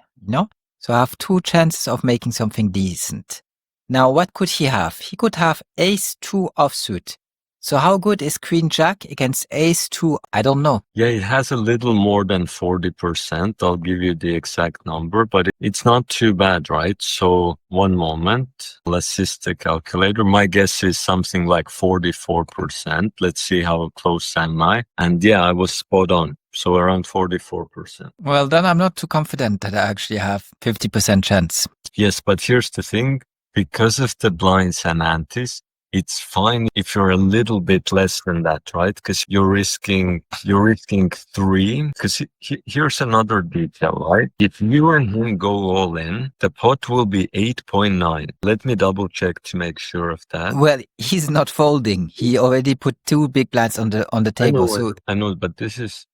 So I have 2 chances of making something decent. Now, what could he have? He could have ace 2 offsuit. So how good is queen jack against ace 2? I don't know. Yeah, it has a little more than 40%. I'll give you the exact number, but it's not too bad, right? So one moment, let's see the calculator. My guess is something like 44%. Let's see how close am I. And yeah, I was spot on. So around 44%. Well, then I'm not too confident that I actually have 50% chance. Yes, but here's the thing. Because of the blinds and antes, it's fine if you're a little bit less than that, right? Because you're risking 3. Because here's another detail, right? If you and him go all in, the pot will be 8.9. Let me double check to make sure of that. Well, he's not folding. He already put 2 big blinds on the table. I know, but this is...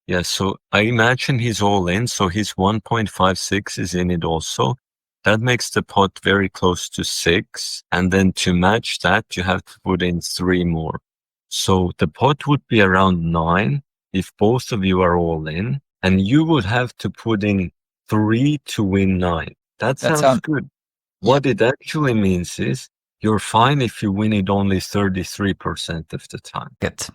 Yeah, so I imagine he's all in, so his 1.56 is in it also. That makes the pot very close to 6. And then to match that, you have to put in 3 more. So the pot would be around 9 if both of you are all in. And you would have to put in 3 to win 9. That sounds good. What it actually means is you're fine if you win it only 33% of the time. Good.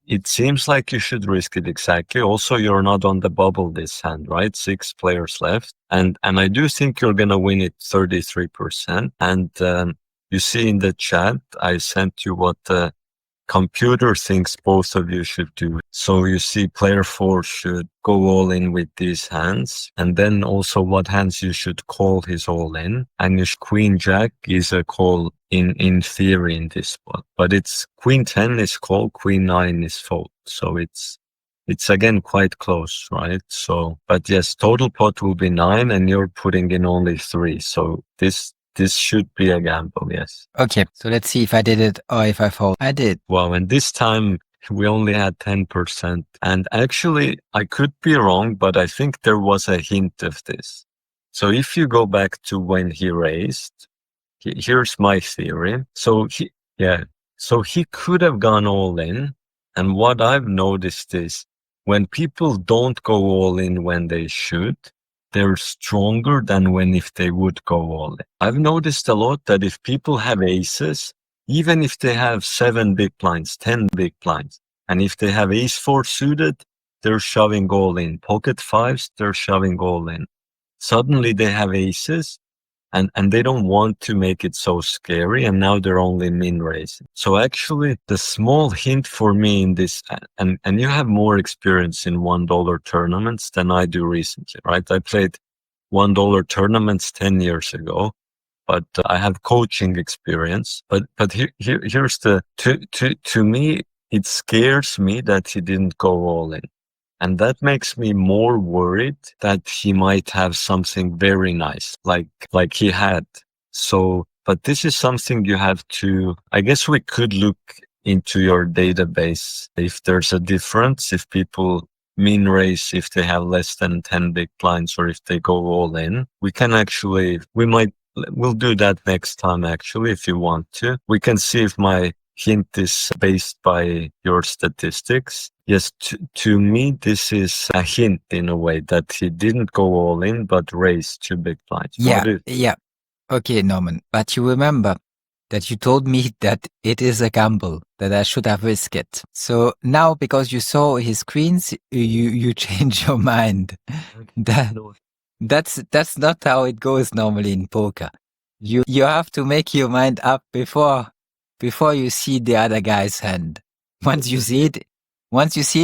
It seems like you should risk it exactly. Also, you're not on the bubble this hand, right? 6 players left. And I do think you're going to win it 33%. And you see in the chat, I sent you what the computer thinks both of you should do. So you see player 4 should go all in with these hands. And then also what hands you should call his all in. And your queen jack is a call in theory in this spot. But it's queen 10 is call, queen 9 is fold. So it's again quite close, right? So, but yes, total pot will be 9 and you're putting in only 3. So this should be a gamble, yes. Okay, so let's see if I did it or if I fold. I did. Wow, and this time we only had 10%. And actually, I could be wrong, but I think there was a hint of this. So if you go back to when he raised, here's my theory. So he could have gone all in. And what I've noticed is when people don't go all in when they should, they're stronger than if they would go all in. I've noticed a lot that if people have aces, even if they have 7 big blinds, 10 big blinds, and if they have ace 4 suited, they're shoving all in. Pocket 5s, they're shoving all in. Suddenly they have aces, and they don't want to make it so scary, and now they're only min raising. So actually, the small hint for me in this, and you have more experience in $1 tournaments than I do recently, right? I played $1 tournaments 10 years ago, but I have coaching experience. But here's the to me, it scares me that he didn't go all in. And that makes me more worried that he might have something very nice, like he had. So, but this is something you have to, I guess we could look into your database if there's a difference, if people mean raise, if they have less than 10 big blinds, or if they go all in. We'll do that next time, actually, if you want to. We can see if my hint is based by your statistics. Yes, to me, this is a hint in a way that he didn't go all in, but raised 2 big blinds. Yeah. Okay, Norman, but you remember that you told me that it is a gamble, that I should have risked it. So now, because you saw his screens, you change your mind. That's not how it goes normally in poker. You have to make your mind up before you see the other guy's hand. Once you see it,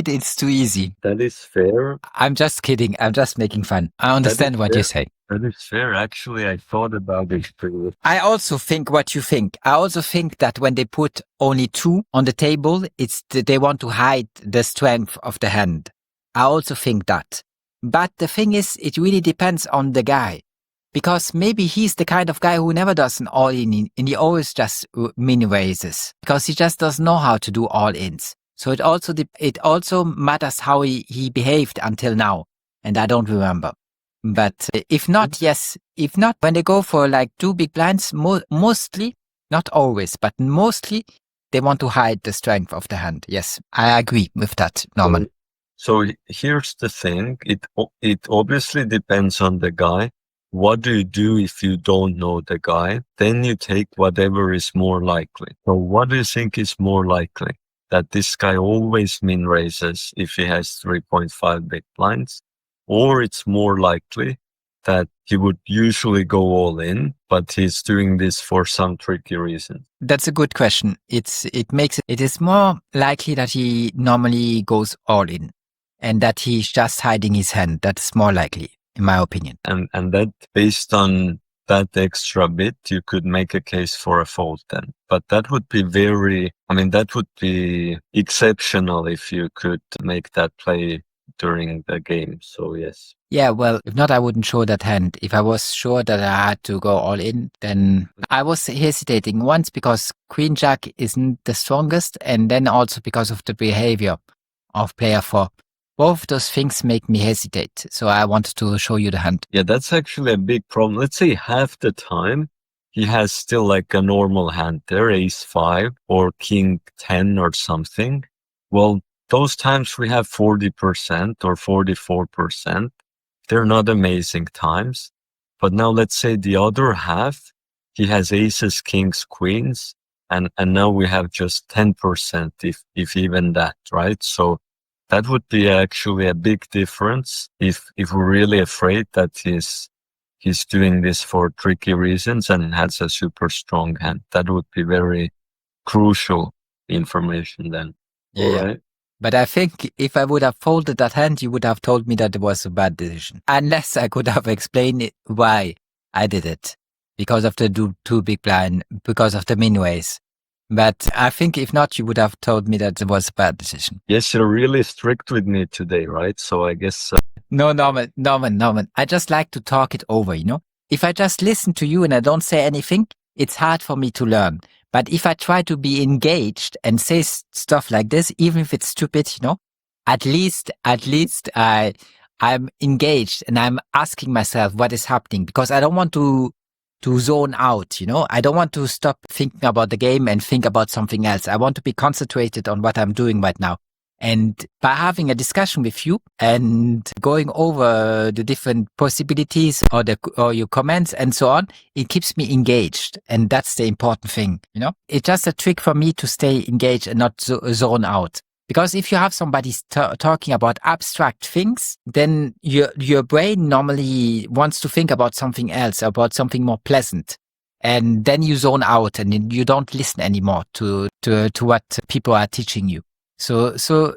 it's too easy. That is fair. I'm just kidding. I'm just making fun. I understand what you say. That is fair. Actually, I thought about it too. I also think what you think. I also think that when they put only 2 on the table, they want to hide the strength of the hand. I also think that. But the thing is, it really depends on the guy. Because maybe he's the kind of guy who never does an all-in, and he always just mini raises. Because he just doesn't know how to do all-ins. So it also matters how he behaved until now. And I don't remember. But if not, yes. If not, when they go for like 2 big blinds, mostly, not always, but mostly, they want to hide the strength of the hand. Yes, I agree with that, Norman. So here's the thing. It obviously depends on the guy. What do you do if you don't know the guy? Then you take whatever is more likely. So what do you think is more likely? That this guy always min raises if he has 3.5 big blinds? Or it's more likely that he would usually go all in, but he's doing this for some tricky reason? That's a good question. It is more likely that he normally goes all in and that he's just hiding his hand. That's more likely, in my opinion. And that based on that extra bit, you could make a case for a fold then. But that would be that would be exceptional if you could make that play during the game. So yes. Yeah, well, if not, I wouldn't show that hand. If I was sure that I had to go all in, then I was hesitating once because Queen Jack isn't the strongest, and then also because of the behavior of player 4. Both of those things make me hesitate. So I wanted to show you the hand. Yeah, that's actually a big problem. Let's say half the time he has still like a normal hand there, ace 5 or king 10 or something. Well, those times we have 40% or 44%. They're not amazing times. But now let's say the other half, he has aces, kings, queens, and now we have just 10%, if even that, right? So that would be actually a big difference if we're really afraid that he's doing this for tricky reasons and has a super strong hand. That would be very crucial information then. Yeah. Right? But I think if I would have folded that hand, you would have told me that it was a bad decision. Unless I could have explained why I did it. Because of the 2 big blind, because of the min raise. But I think if not, you would have told me that it was a bad decision. Yes, you're really strict with me today, right? So I guess... No, Norman. I just like to talk it over, If I just listen to you and I don't say anything, it's hard for me to learn. But if I try to be engaged and say stuff like this, even if it's stupid, at least I'm engaged and I'm asking myself what is happening, because I don't want to zone out, I don't want to stop thinking about the game and think about something else. I want to be concentrated on what I'm doing right now. And by having a discussion with you and going over the different possibilities or your comments and so on, it keeps me engaged. And that's the important thing, It's just a trick for me to stay engaged and not zone out. Because if you have somebody talking about abstract things, then your brain normally wants to think about something else, about something more pleasant. And then you zone out and you don't listen anymore to what people are teaching you. So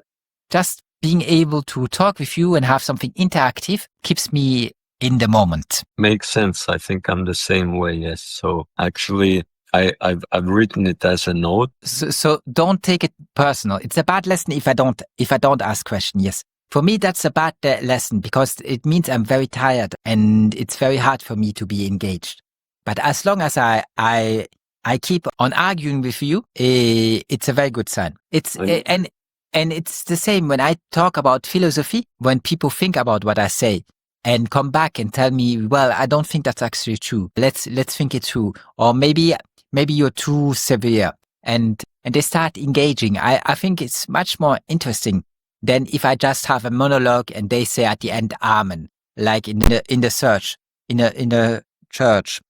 just being able to talk with you and have something interactive keeps me in the moment. Makes sense. I think I'm the same way. Yes. So actually, I've written it as a note. So don't take it personal. It's a bad lesson if I don't ask question. Yes. For me, that's a bad lesson because it means I'm very tired and it's very hard for me to be engaged. But as long as I keep on arguing with you, it's a very good sign. And it's the same when I talk about philosophy, when people think about what I say and come back and tell me, well, I don't think that's actually true. Let's think it through. Or maybe you're too severe and they start engaging. I think it's much more interesting than if I just have a monologue and they say at the end, Amen, like in a church.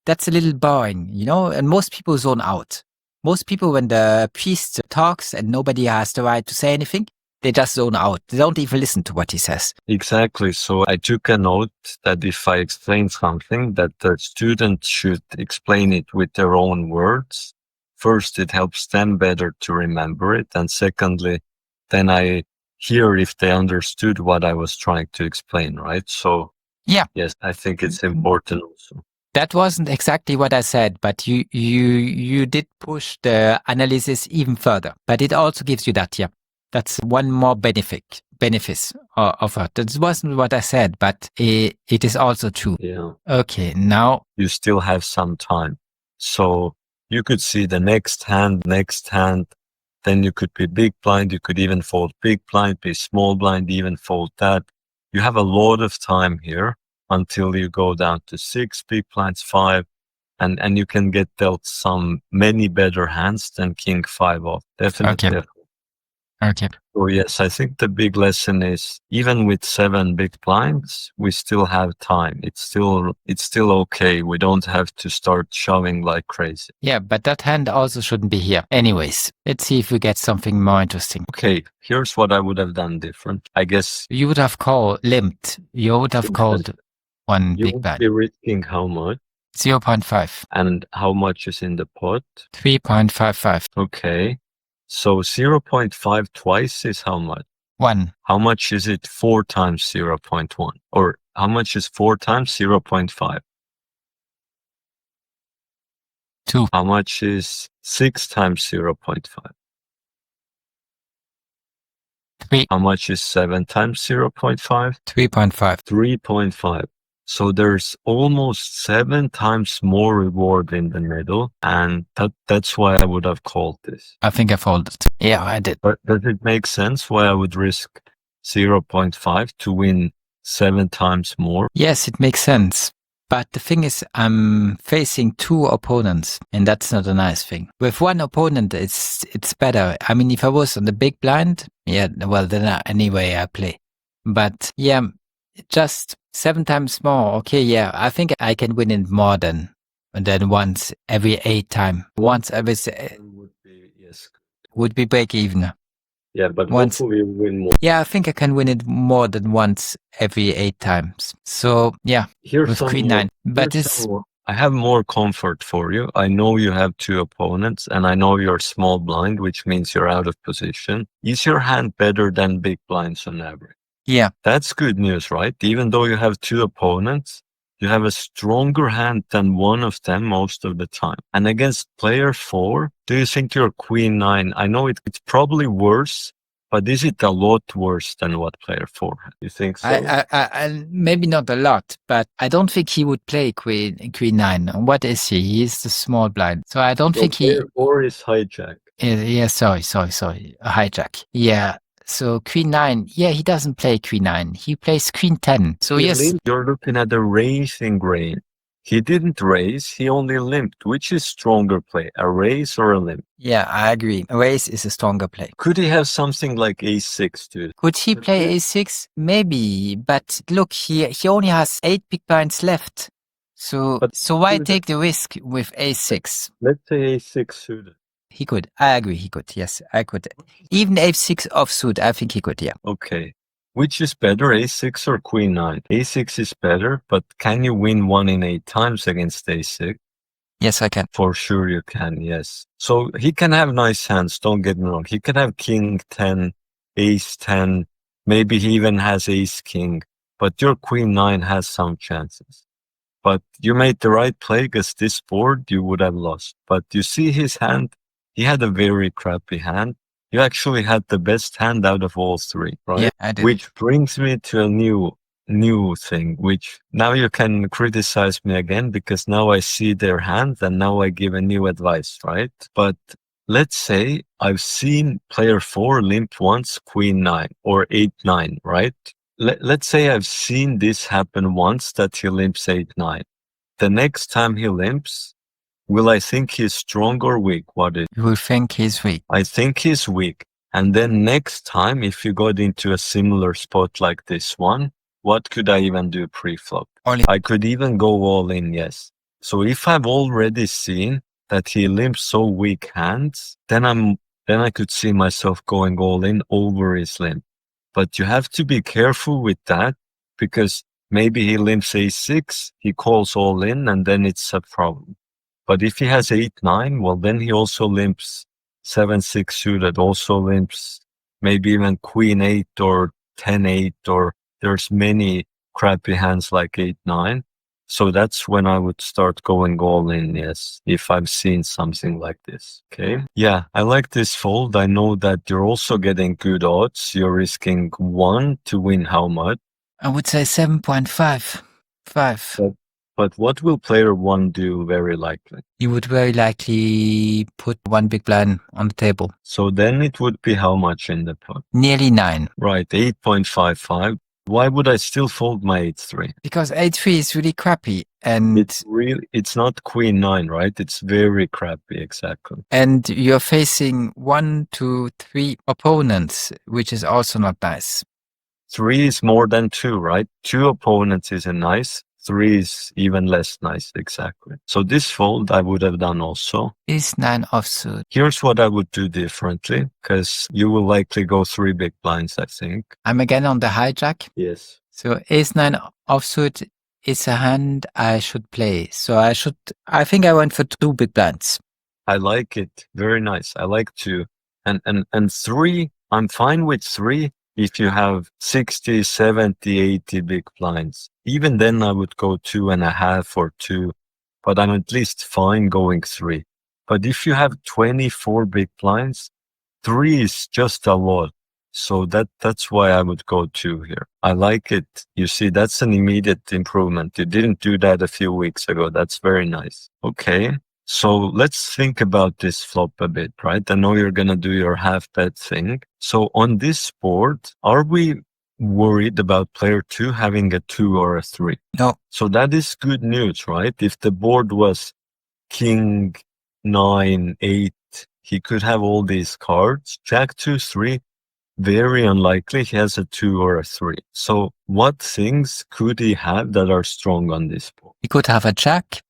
That's a little boring, and most people zone out. Most people, when the priest talks and nobody has the right to say anything, they just zone out. They don't even listen to what he says. Exactly. So I took a note that if I explain something, that the student should explain it with their own words. First, it helps them better to remember it. And secondly, then I hear if they understood what I was trying to explain, right? So yeah, yes, I think it's important also. That wasn't exactly what I said, but you did push the analysis even further. But it also gives you that, yeah. That's one more benefit of it. That wasn't what I said, but it is also true. Yeah. Okay, now you still have some time. So you could see the next hand, then you could be big blind, you could even fold big blind, be small blind, even fold that. You have a lot of time here until you go down to 6 big blinds, 5, and you can get dealt many better hands than king 5 off. Definitely. Okay. So yes, I think the big lesson is even with 7 big blinds, we still have time. It's still okay. We don't have to start shoving like crazy. Yeah, but that hand also shouldn't be here. Anyways, let's see if we get something more interesting. Okay, here's what I would have done different. I guess you would have limped. You would have called one you big would blind. be risking how much? 0.5. And how much is in the pot? 3.55. Okay. So 0.5 twice is how much? 1. How much is it 4 times 0.1? Or how much is 4 times 0.5? 2. How much is 6 times 0.5? 3. How much is 7 times 0.5? 3.5. 3.5. So there's almost 7 times more reward in the middle, and that's why I would have called this. I think I folded. Yeah, I did. But does it make sense why I would risk 0.5 to win 7 times more? Yes, it makes sense. But the thing is, I'm facing 2 opponents, and that's not a nice thing. With one opponent, it's better. I mean, if I was on the big blind, yeah, well, then anyway, I play. But yeah, just 7 times more. Okay, yeah, I think I can win it more than once every 8 time. Once every would be break even. Yeah, but hopefully you win more. Yeah, I think I can win it more than once every 8 times. So yeah, with Queen 9. But I have more comfort for you. I know you have 2 opponents, and I know you're small blind, which means you're out of position. Is your hand better than big blinds on average? Yeah. That's good news, right? Even though you have 2 opponents, you have a stronger hand than one of them most of the time. And against player 4, do you think your Queen 9, I know it's probably worse, but is it a lot worse than what player 4 had? You think so? I maybe not a lot, but I don't think he would play Queen 9. What is he? He is the small blind. So I don't think player 4 is hijack. Yeah, sorry. A hijack. Yeah. So Queen 9, yeah, he doesn't play Queen 9. He plays Queen 10. So yes. You're looking at the raising grain. He didn't raise, he only limped. Which is stronger play, a raise or a limp? Yeah, I agree. A raise is a stronger play. Could he have something like a6 too? Could he play a6? Maybe, but look, he only has 8 big blinds left. So why take the risk with a6? Let's say a6 suited. He could. I agree. He could. Yes, I could. Even a6 offsuit, I think he could. Yeah. Okay. Which is better, a6 or Queen 9? a6 is better, but can you win 1 in 8 times against a6? Yes, I can. For sure you can, yes. So he can have nice hands, don't get me wrong. He can have King 10, Ace 10, maybe he even has Ace King. but your queen 9 has some chances. But you made the right play because this board you would have lost. But you see his hand, he had a very crappy hand. You actually had the best hand out of all three, right? Yeah, I did. Which brings me to a new thing, which now you can criticize me again because now I see their hand and now I give a new advice, right? But let's say I've seen player 4 limp once queen 9 or 8-9, right? Let's say I've seen this happen once that he limps 8-9. The next time he limps, will I think he's strong or weak? What is? You will think he's weak. I think he's weak. And then next time, if you got into a similar spot like this one, what could I even do pre-flop? I could even go all in, yes. So if I've already seen that he limps so weak hands, then I could see myself going all in over his limp. But you have to be careful with that because maybe he limps a6, he calls all in, and then it's a problem. But if he has 8-9, well, then he also limps 7-6 suited, also limps maybe even queen 8 or 10-8, or there's many crappy hands like 8-9. So that's when I would start going all in, yes, if I've seen something like this, okay? Yeah, I like this fold. I know that you're also getting good odds. You're risking 1 to win how much? I would say 7.5. 5. But what will player 1 do very likely? You would very likely put one big blind on the table. So then it would be how much in the pot? Nearly 9. Right, 8.55. Why would I still fold my 8-3? Because 8-3 is really crappy, and it's not queen 9, right? It's very crappy, exactly. And you're facing 1, 2, 3 opponents, which is also not nice. 3 is more than 2, right? 2 opponents isn't nice. 3 is even less nice, exactly. So this fold I would have done also. Ace-9 offsuit. Here's what I would do differently, because you will likely go 3 big blinds, I think. I'm again on the hijack. Yes. So Ace-9 offsuit is a hand I should play. So I think I went for 2 big blinds. I like it. Very nice. I like 2. And 3, I'm fine with 3 if you have 60, 70, 80 big blinds. Even then I would go 2.5 or 2, but I'm at least fine going 3. But if you have 24 big blinds, 3 is just a lot. So that's why I would go 2 here. I like it. You see, that's an immediate improvement. You didn't do that a few weeks ago. That's very nice. Okay. So let's think about this flop a bit, right? I know you're going to do your half bet thing. So on this board, are we worried about player 2 having a 2 or a 3? No. So that is good news, right? If the board was king 9, 8, he could have all these cards. Jack 2, 3, very unlikely he has a 2 or a 3. So what things could he have that are strong on this board? He could have a jack.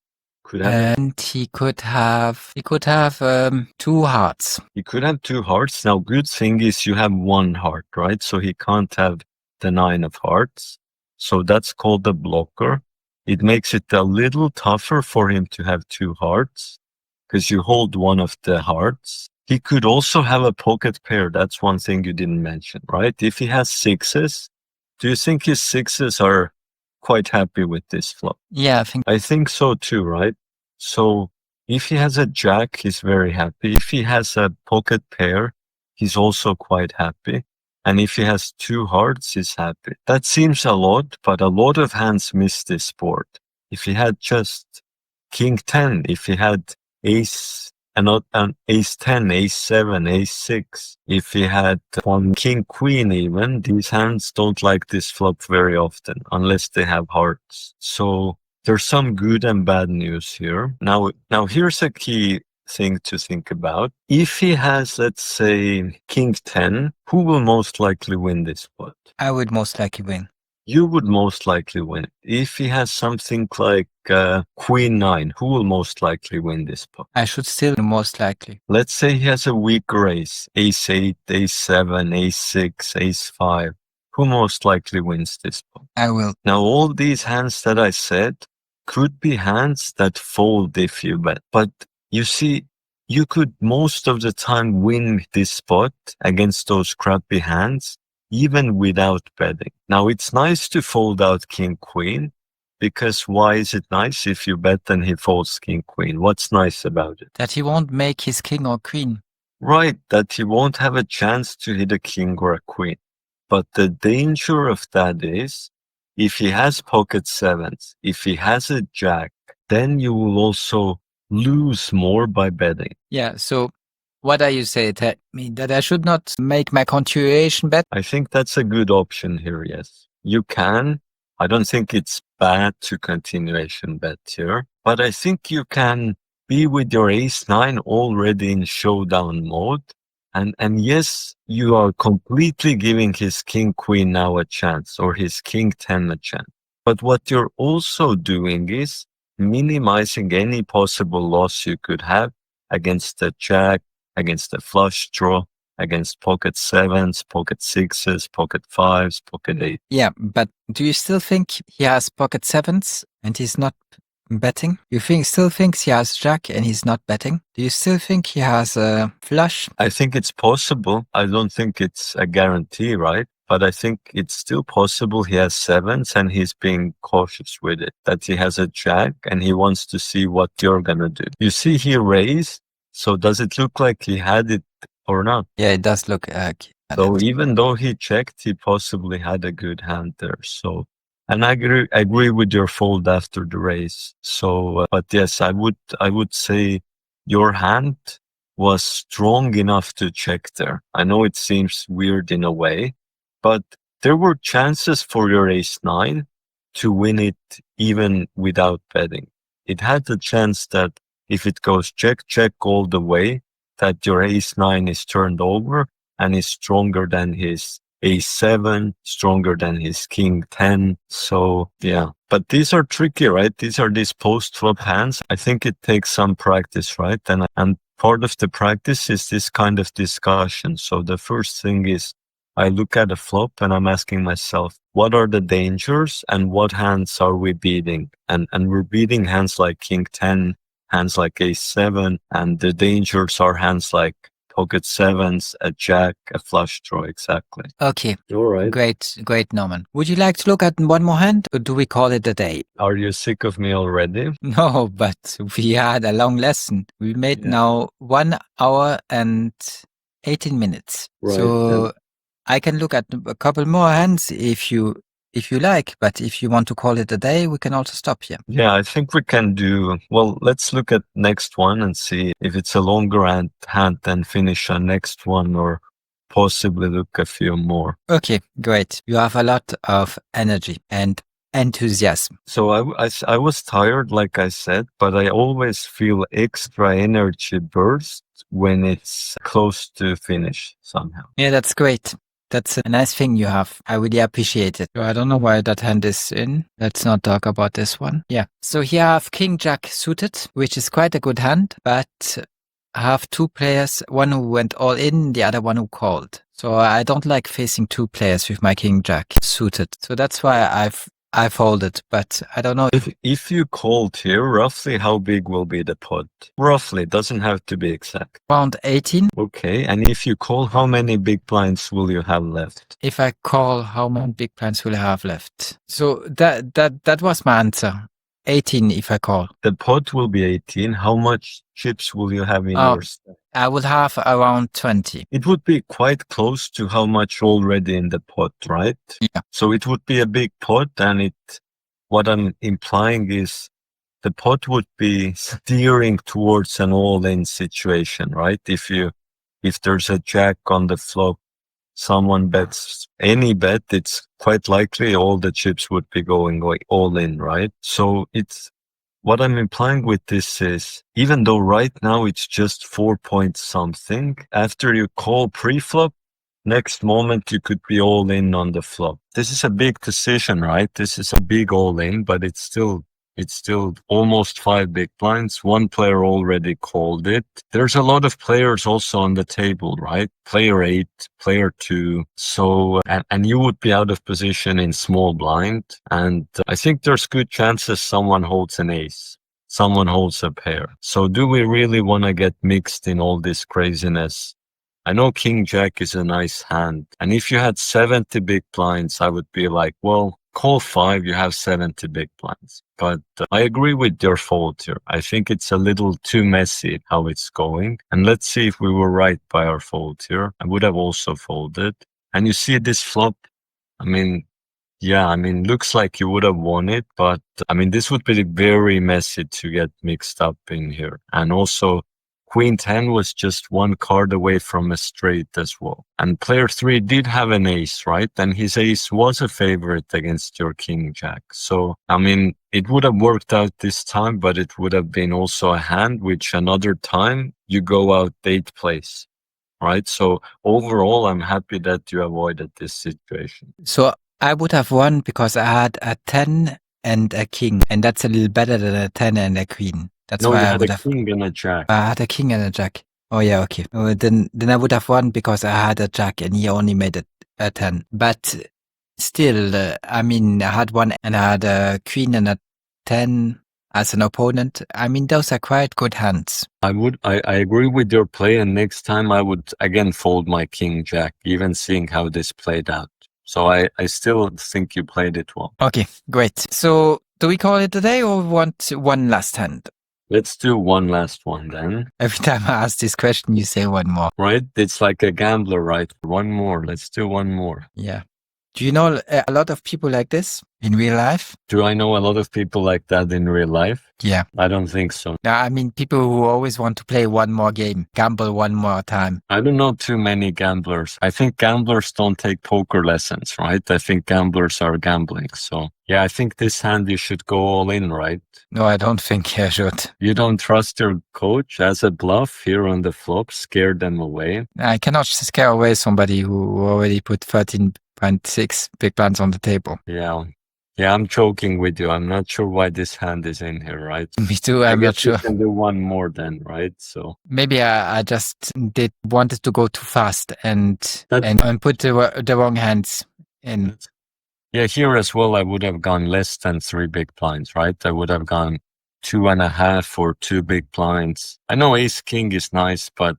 And he could have 2 hearts. He could have 2 hearts. Now, good thing is you have 1 heart, right? So he can't have the 9 of hearts. So that's called a blocker. It makes it a little tougher for him to have 2 hearts because you hold one of the hearts. He could also have a pocket pair. That's one thing you didn't mention, right? If he has 6s, do you think his 6s are quite happy with this flop? Yeah, I think so too, right? So if he has a jack, he's very happy. If he has a pocket pair, he's also quite happy. And if he has 2 hearts, he's happy. That seems a lot, but a lot of hands miss this board. If he had just king 10, if he had ace, and not an ace 10, ace 7, ace 6, if he had one king queen even, these hands don't like this flop very often unless they have hearts. So there's some good and bad news here. Now here's a key thing to think about. If he has, let's say, king 10, who will most likely win this spot? I would most likely win. You would most likely win. If he has something like queen 9, who will most likely win this pot? I should still most likely. Let's say he has a weaker ace, ace 8, ace 7, ace 6, ace 5. Who most likely wins this pot? I will. Now, all these hands that I said could be hands that fold if you bet. But you see, you could most of the time win this spot against those crappy hands even without betting. Now, it's nice to fold out king queen, because why is it nice? If you bet and he folds king queen, what's nice about it? That he won't make his king or queen. Right, that he won't have a chance to hit a king or a queen. But the danger of that is, if he has pocket sevens, if he has a jack, then you will also lose more by betting. Yeah, so what are you saying? That mean that I should not make my continuation bet? I think that's a good option here, yes. You can. I don't think it's bad to continuation bet here, but I think you can be with your ace-9 already in showdown mode. And yes, you are completely giving his king-queen now a chance, or his king-10 a chance. But what you're also doing is minimizing any possible loss you could have against the jack, against the flush draw, against pocket sevens, pocket sixes, pocket fives, pocket eight. Yeah, but do you still think he has pocket sevens and he's not betting? You still thinks he has jack and he's not betting? Do you still think he has a flush? I think it's possible. I don't think it's a guarantee, right? But I think it's still possible he has sevens and he's being cautious with it, that he has a jack and he wants to see what you're gonna do. You see he raised, so does it look like he had it or not? Yeah, it does look so even though he checked, he possibly had a good hand there. So, and I agree with your fold after the raise. So, but yes, I would say your hand was strong enough to check there. I know it seems weird in a way, but there were chances for your ace-9 to win it even without betting. It had the chance that if it goes check, check all the way, that your ace-9 is turned over and is stronger than his ace-7, stronger than his king-10. So yeah, but these are tricky, right? These are these post-flop hands. I think it takes some practice, right? And part of the practice is this kind of discussion. So the first thing is, I look at a flop and I'm asking myself, what are the dangers and what hands are we beating? And we're beating hands like king-10, hands like ace-7, and the dangers are hands like pocket sevens, a jack, a flush draw, exactly. Okay. All right. Great, Norman. Would you like to look at one more hand, or do we call it a day? Are you sick of me already? No, but we had a long lesson. We made now 1 hour and 18 minutes. Right, So I can look at a couple more hands if you like, but if you want to call it a day, we can also stop here. Yeah, I think we can do, well, let's look at next one and see if it's a longer hand then finish our next one, or possibly look a few more. Okay, great. You have a lot of energy and enthusiasm. So I was tired, like I said, but I always feel extra energy burst when it's close to finish somehow. Yeah, that's great. That's a nice thing you have. I really appreciate it. So I don't know why that hand is in. Let's not talk about this one. Yeah. So here I have King Jack suited, which is quite a good hand, but I have two players, one who went all in, the other one who called. So I don't like facing two players with my King Jack suited. So that's why I folded, but I don't know. If you called here, roughly how big will be the pot? Roughly, doesn't have to be exact. Around 18. Okay, and if you call, how many big blinds will you have left? If I call, how many big blinds will I have left? So that was my answer. 18 if I call. The pot will be 18. How much chips will you have in your stack? I would have around 20. It would be quite close to how much already in the pot, right? Yeah. So it would be a big pot, and what I'm implying is the pot would be steering towards an all-in situation, right? If there's a jack on the flop, someone bets any bet, it's quite likely all the chips would be going all in, right? So what I'm implying with this is, even though right now it's just 4 point something, after you call pre-flop, next moment you could be all in on the flop. This is a big decision, right? This is a big all in, but it's still almost 5 big blinds. One player already called it. There's a lot of players also on the table, right? Player 8, player 2. So, and you would be out of position in small blind. And I think there's good chances someone holds an ace. Someone holds a pair. So do we really want to get mixed in all this craziness I know King Jack is a nice hand. And if you had 70 big blinds, I would be like, well, call 5, you have 70 big blinds. But I agree with your fold here. I think it's a little too messy how it's going. And let's see if we were right by our fold here. I would have also folded. And you see this flop? I mean, yeah, I mean, looks like you would have won it, but I mean, this would be very messy to get mixed up in here. And also, Queen 10 was just one card away from a straight as well. And player 3 did have an ace, right? And his ace was a favorite against your King Jack. So, I mean, it would have worked out this time, but it would have been also a hand, which another time you go out 8th place. Right. So overall, I'm happy that you avoided this situation. So I would have won because I had a 10 and a king, and that's a little better than a 10 and a queen. That's why I would have. King and a jack. I had a king and a jack. Oh yeah, okay. Then I would have won because I had a jack and he only made a 10. But still, I mean, I had one and I had a queen and a 10 as an opponent. I mean, those are quite good hands. I agree with your play, and next time I would again fold my king jack, even seeing how this played out. So I still think you played it well. Okay, great. So do we call it a day or want one last hand? Let's do one last one then. Every time I ask this question, you say one more. Right? It's like a gambler, right? One more. Let's do one more. Yeah. Do you know a lot of people like this in real life? Do I know a lot of people like that in real life? Yeah. I don't think so. I mean, people who always want to play one more game, gamble one more time. I don't know too many gamblers. I think gamblers don't take poker lessons, right? I think gamblers are gambling. So yeah, I think this hand you should go all in, right? No, I don't think I should. You don't trust your coach as a bluff here on the flop, scare them away? I cannot scare away somebody who already put 13.6 big blinds on the table. Yeah. Yeah, I'm joking with you. I'm not sure why this hand is in here, right? Me too, I'm not sure. You can do one more then, right? So maybe I just wanted to go too fast and put the wrong hands in. Yeah, here as well, I would have gone less than 3 big blinds, right? I would have gone 2.5 or 2 big blinds. I know ace king is nice, but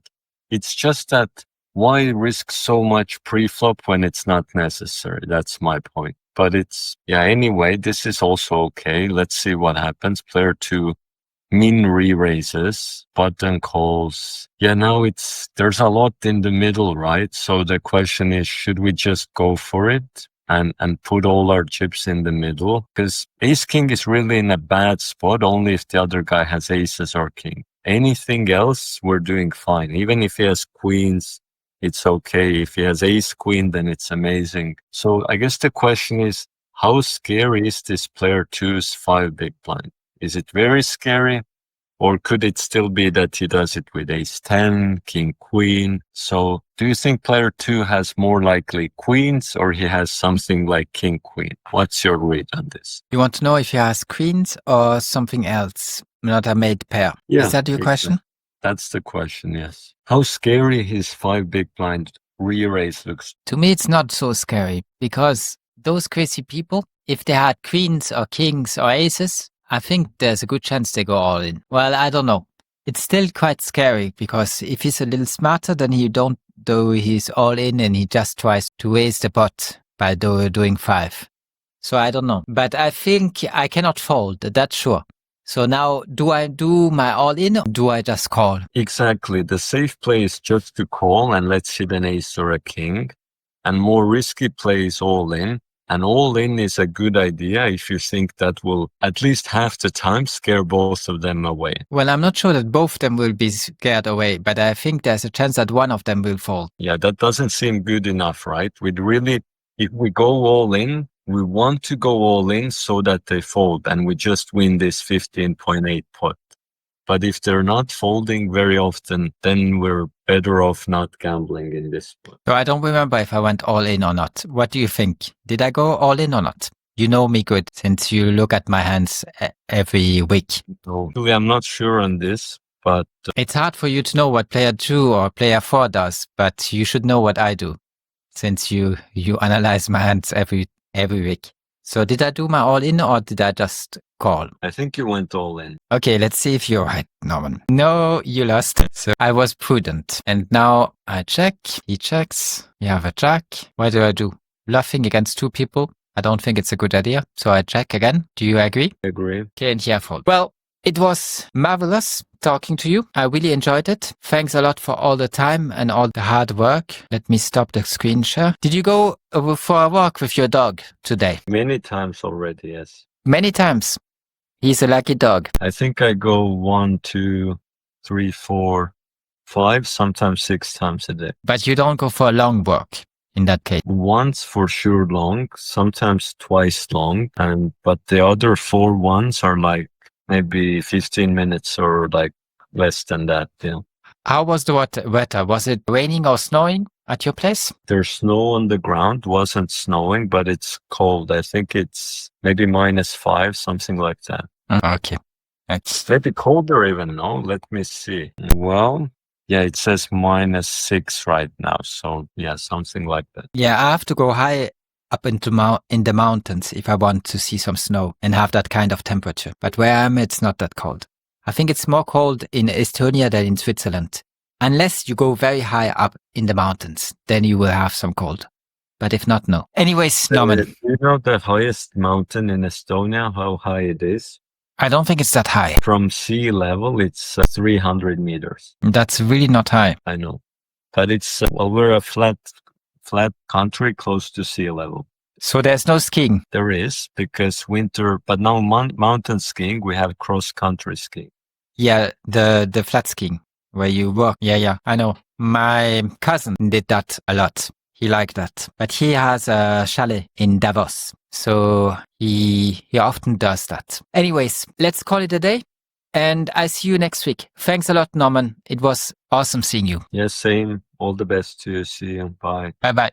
it's just that why risk so much pre-flop when it's not necessary? That's my point. But anyway, this is also okay. Let's see what happens. Player 2, min re-raises, button calls. Yeah, now there's a lot in the middle, right? So the question is, should we just go for it and put all our chips in the middle? Because ace king is really in a bad spot only if the other guy has aces or king. Anything else, we're doing fine. Even if he has queens, it's okay. If he has ace queen, then it's amazing. So I guess the question is, how scary is this player 2's 5 big blind? Is it very scary? Or could it still be that he does it with ace 10, king queen? So do you think player 2 has more likely queens or he has something like king queen? What's your read on this? You want to know if he has queens or something else, not a made pair? Yeah, is that your question? That's the question, yes. How scary his 5 big blind re-raise looks. To me, it's not so scary because those crazy people, if they had queens or kings or aces, I think there's a good chance they go all in. Well, I don't know. It's still quite scary because if he's a little smarter, then he's all in and he just tries to raise the pot by doing 5. So I don't know. But I think I cannot fold, that's sure. So now, do I do my all-in or do I just call? Exactly. The safe play is just to call and let's hit an ace or a king. And more risky play is all-in. And all-in is a good idea if you think that will, at least half the time, scare both of them away. Well, I'm not sure that both of them will be scared away, but I think there's a chance that one of them will fall. Yeah, that doesn't seem good enough, right? If we go all-in, we want to go all in so that they fold and we just win this 15.8 pot. But if they're not folding very often, then we're better off not gambling in this spot. So I don't remember if I went all in or not. What do you think? Did I go all in or not? You know me good since you look at my hands every week. No, I'm not sure on this, but... It's hard for you to know what player 2 or player 4 does, but you should know what I do since you analyze my hands every week. So did I do my all-in or did I just call? I think you went all in. Okay, let's see if you're right, Norman. No, you lost. So I was prudent. And now I check. He checks. You have a jack. What do I do? Bluffing against two people? I don't think it's a good idea. So I check again. Do you agree? I agree. Okay, and here fold. Well, it was marvelous talking to you. I really enjoyed it. Thanks a lot for all the time and all the hard work. Let me stop the screen share. Did you go for a walk with your dog today? Many times already, yes. Many times. He's a lucky dog. I think I go 1, 2, 3, 4, 5, sometimes 6 times a day. But you don't go for a long walk in that case. Once for sure long, sometimes twice long, but the other 4 ones are like maybe 15 minutes or like less than that. Yeah. How was the weather? Was it raining or snowing at your place? There's snow on the ground. Wasn't snowing, but it's cold. I think it's maybe -5, something like that. Okay. It's maybe colder even, no? Let me see. Well, yeah, it says -6 right now. So yeah, something like that. Yeah, I have to go high up into in the mountains if I want to see some snow and have that kind of temperature. But where I am, it's not that cold. I think it's more cold in Estonia than in Switzerland. Unless you go very high up in the mountains, then you will have some cold. But if not, no. Anyways, Norman. Do you know the highest mountain in Estonia, how high it is? I don't think it's that high. From sea level, it's 300 meters. That's really not high. I know. But it's, well, we're a flat country close to sea level. So there's no skiing? There is, because winter, but now mountain skiing, we have cross-country skiing. Yeah, the flat skiing where you walk. Yeah, I know. My cousin did that a lot. He liked that. But he has a chalet in Davos. So he often does that. Anyways, let's call it a day. And I see you next week. Thanks a lot, Norman. It was awesome seeing you. Yes, same. All the best to you. See you. Bye. Bye-bye.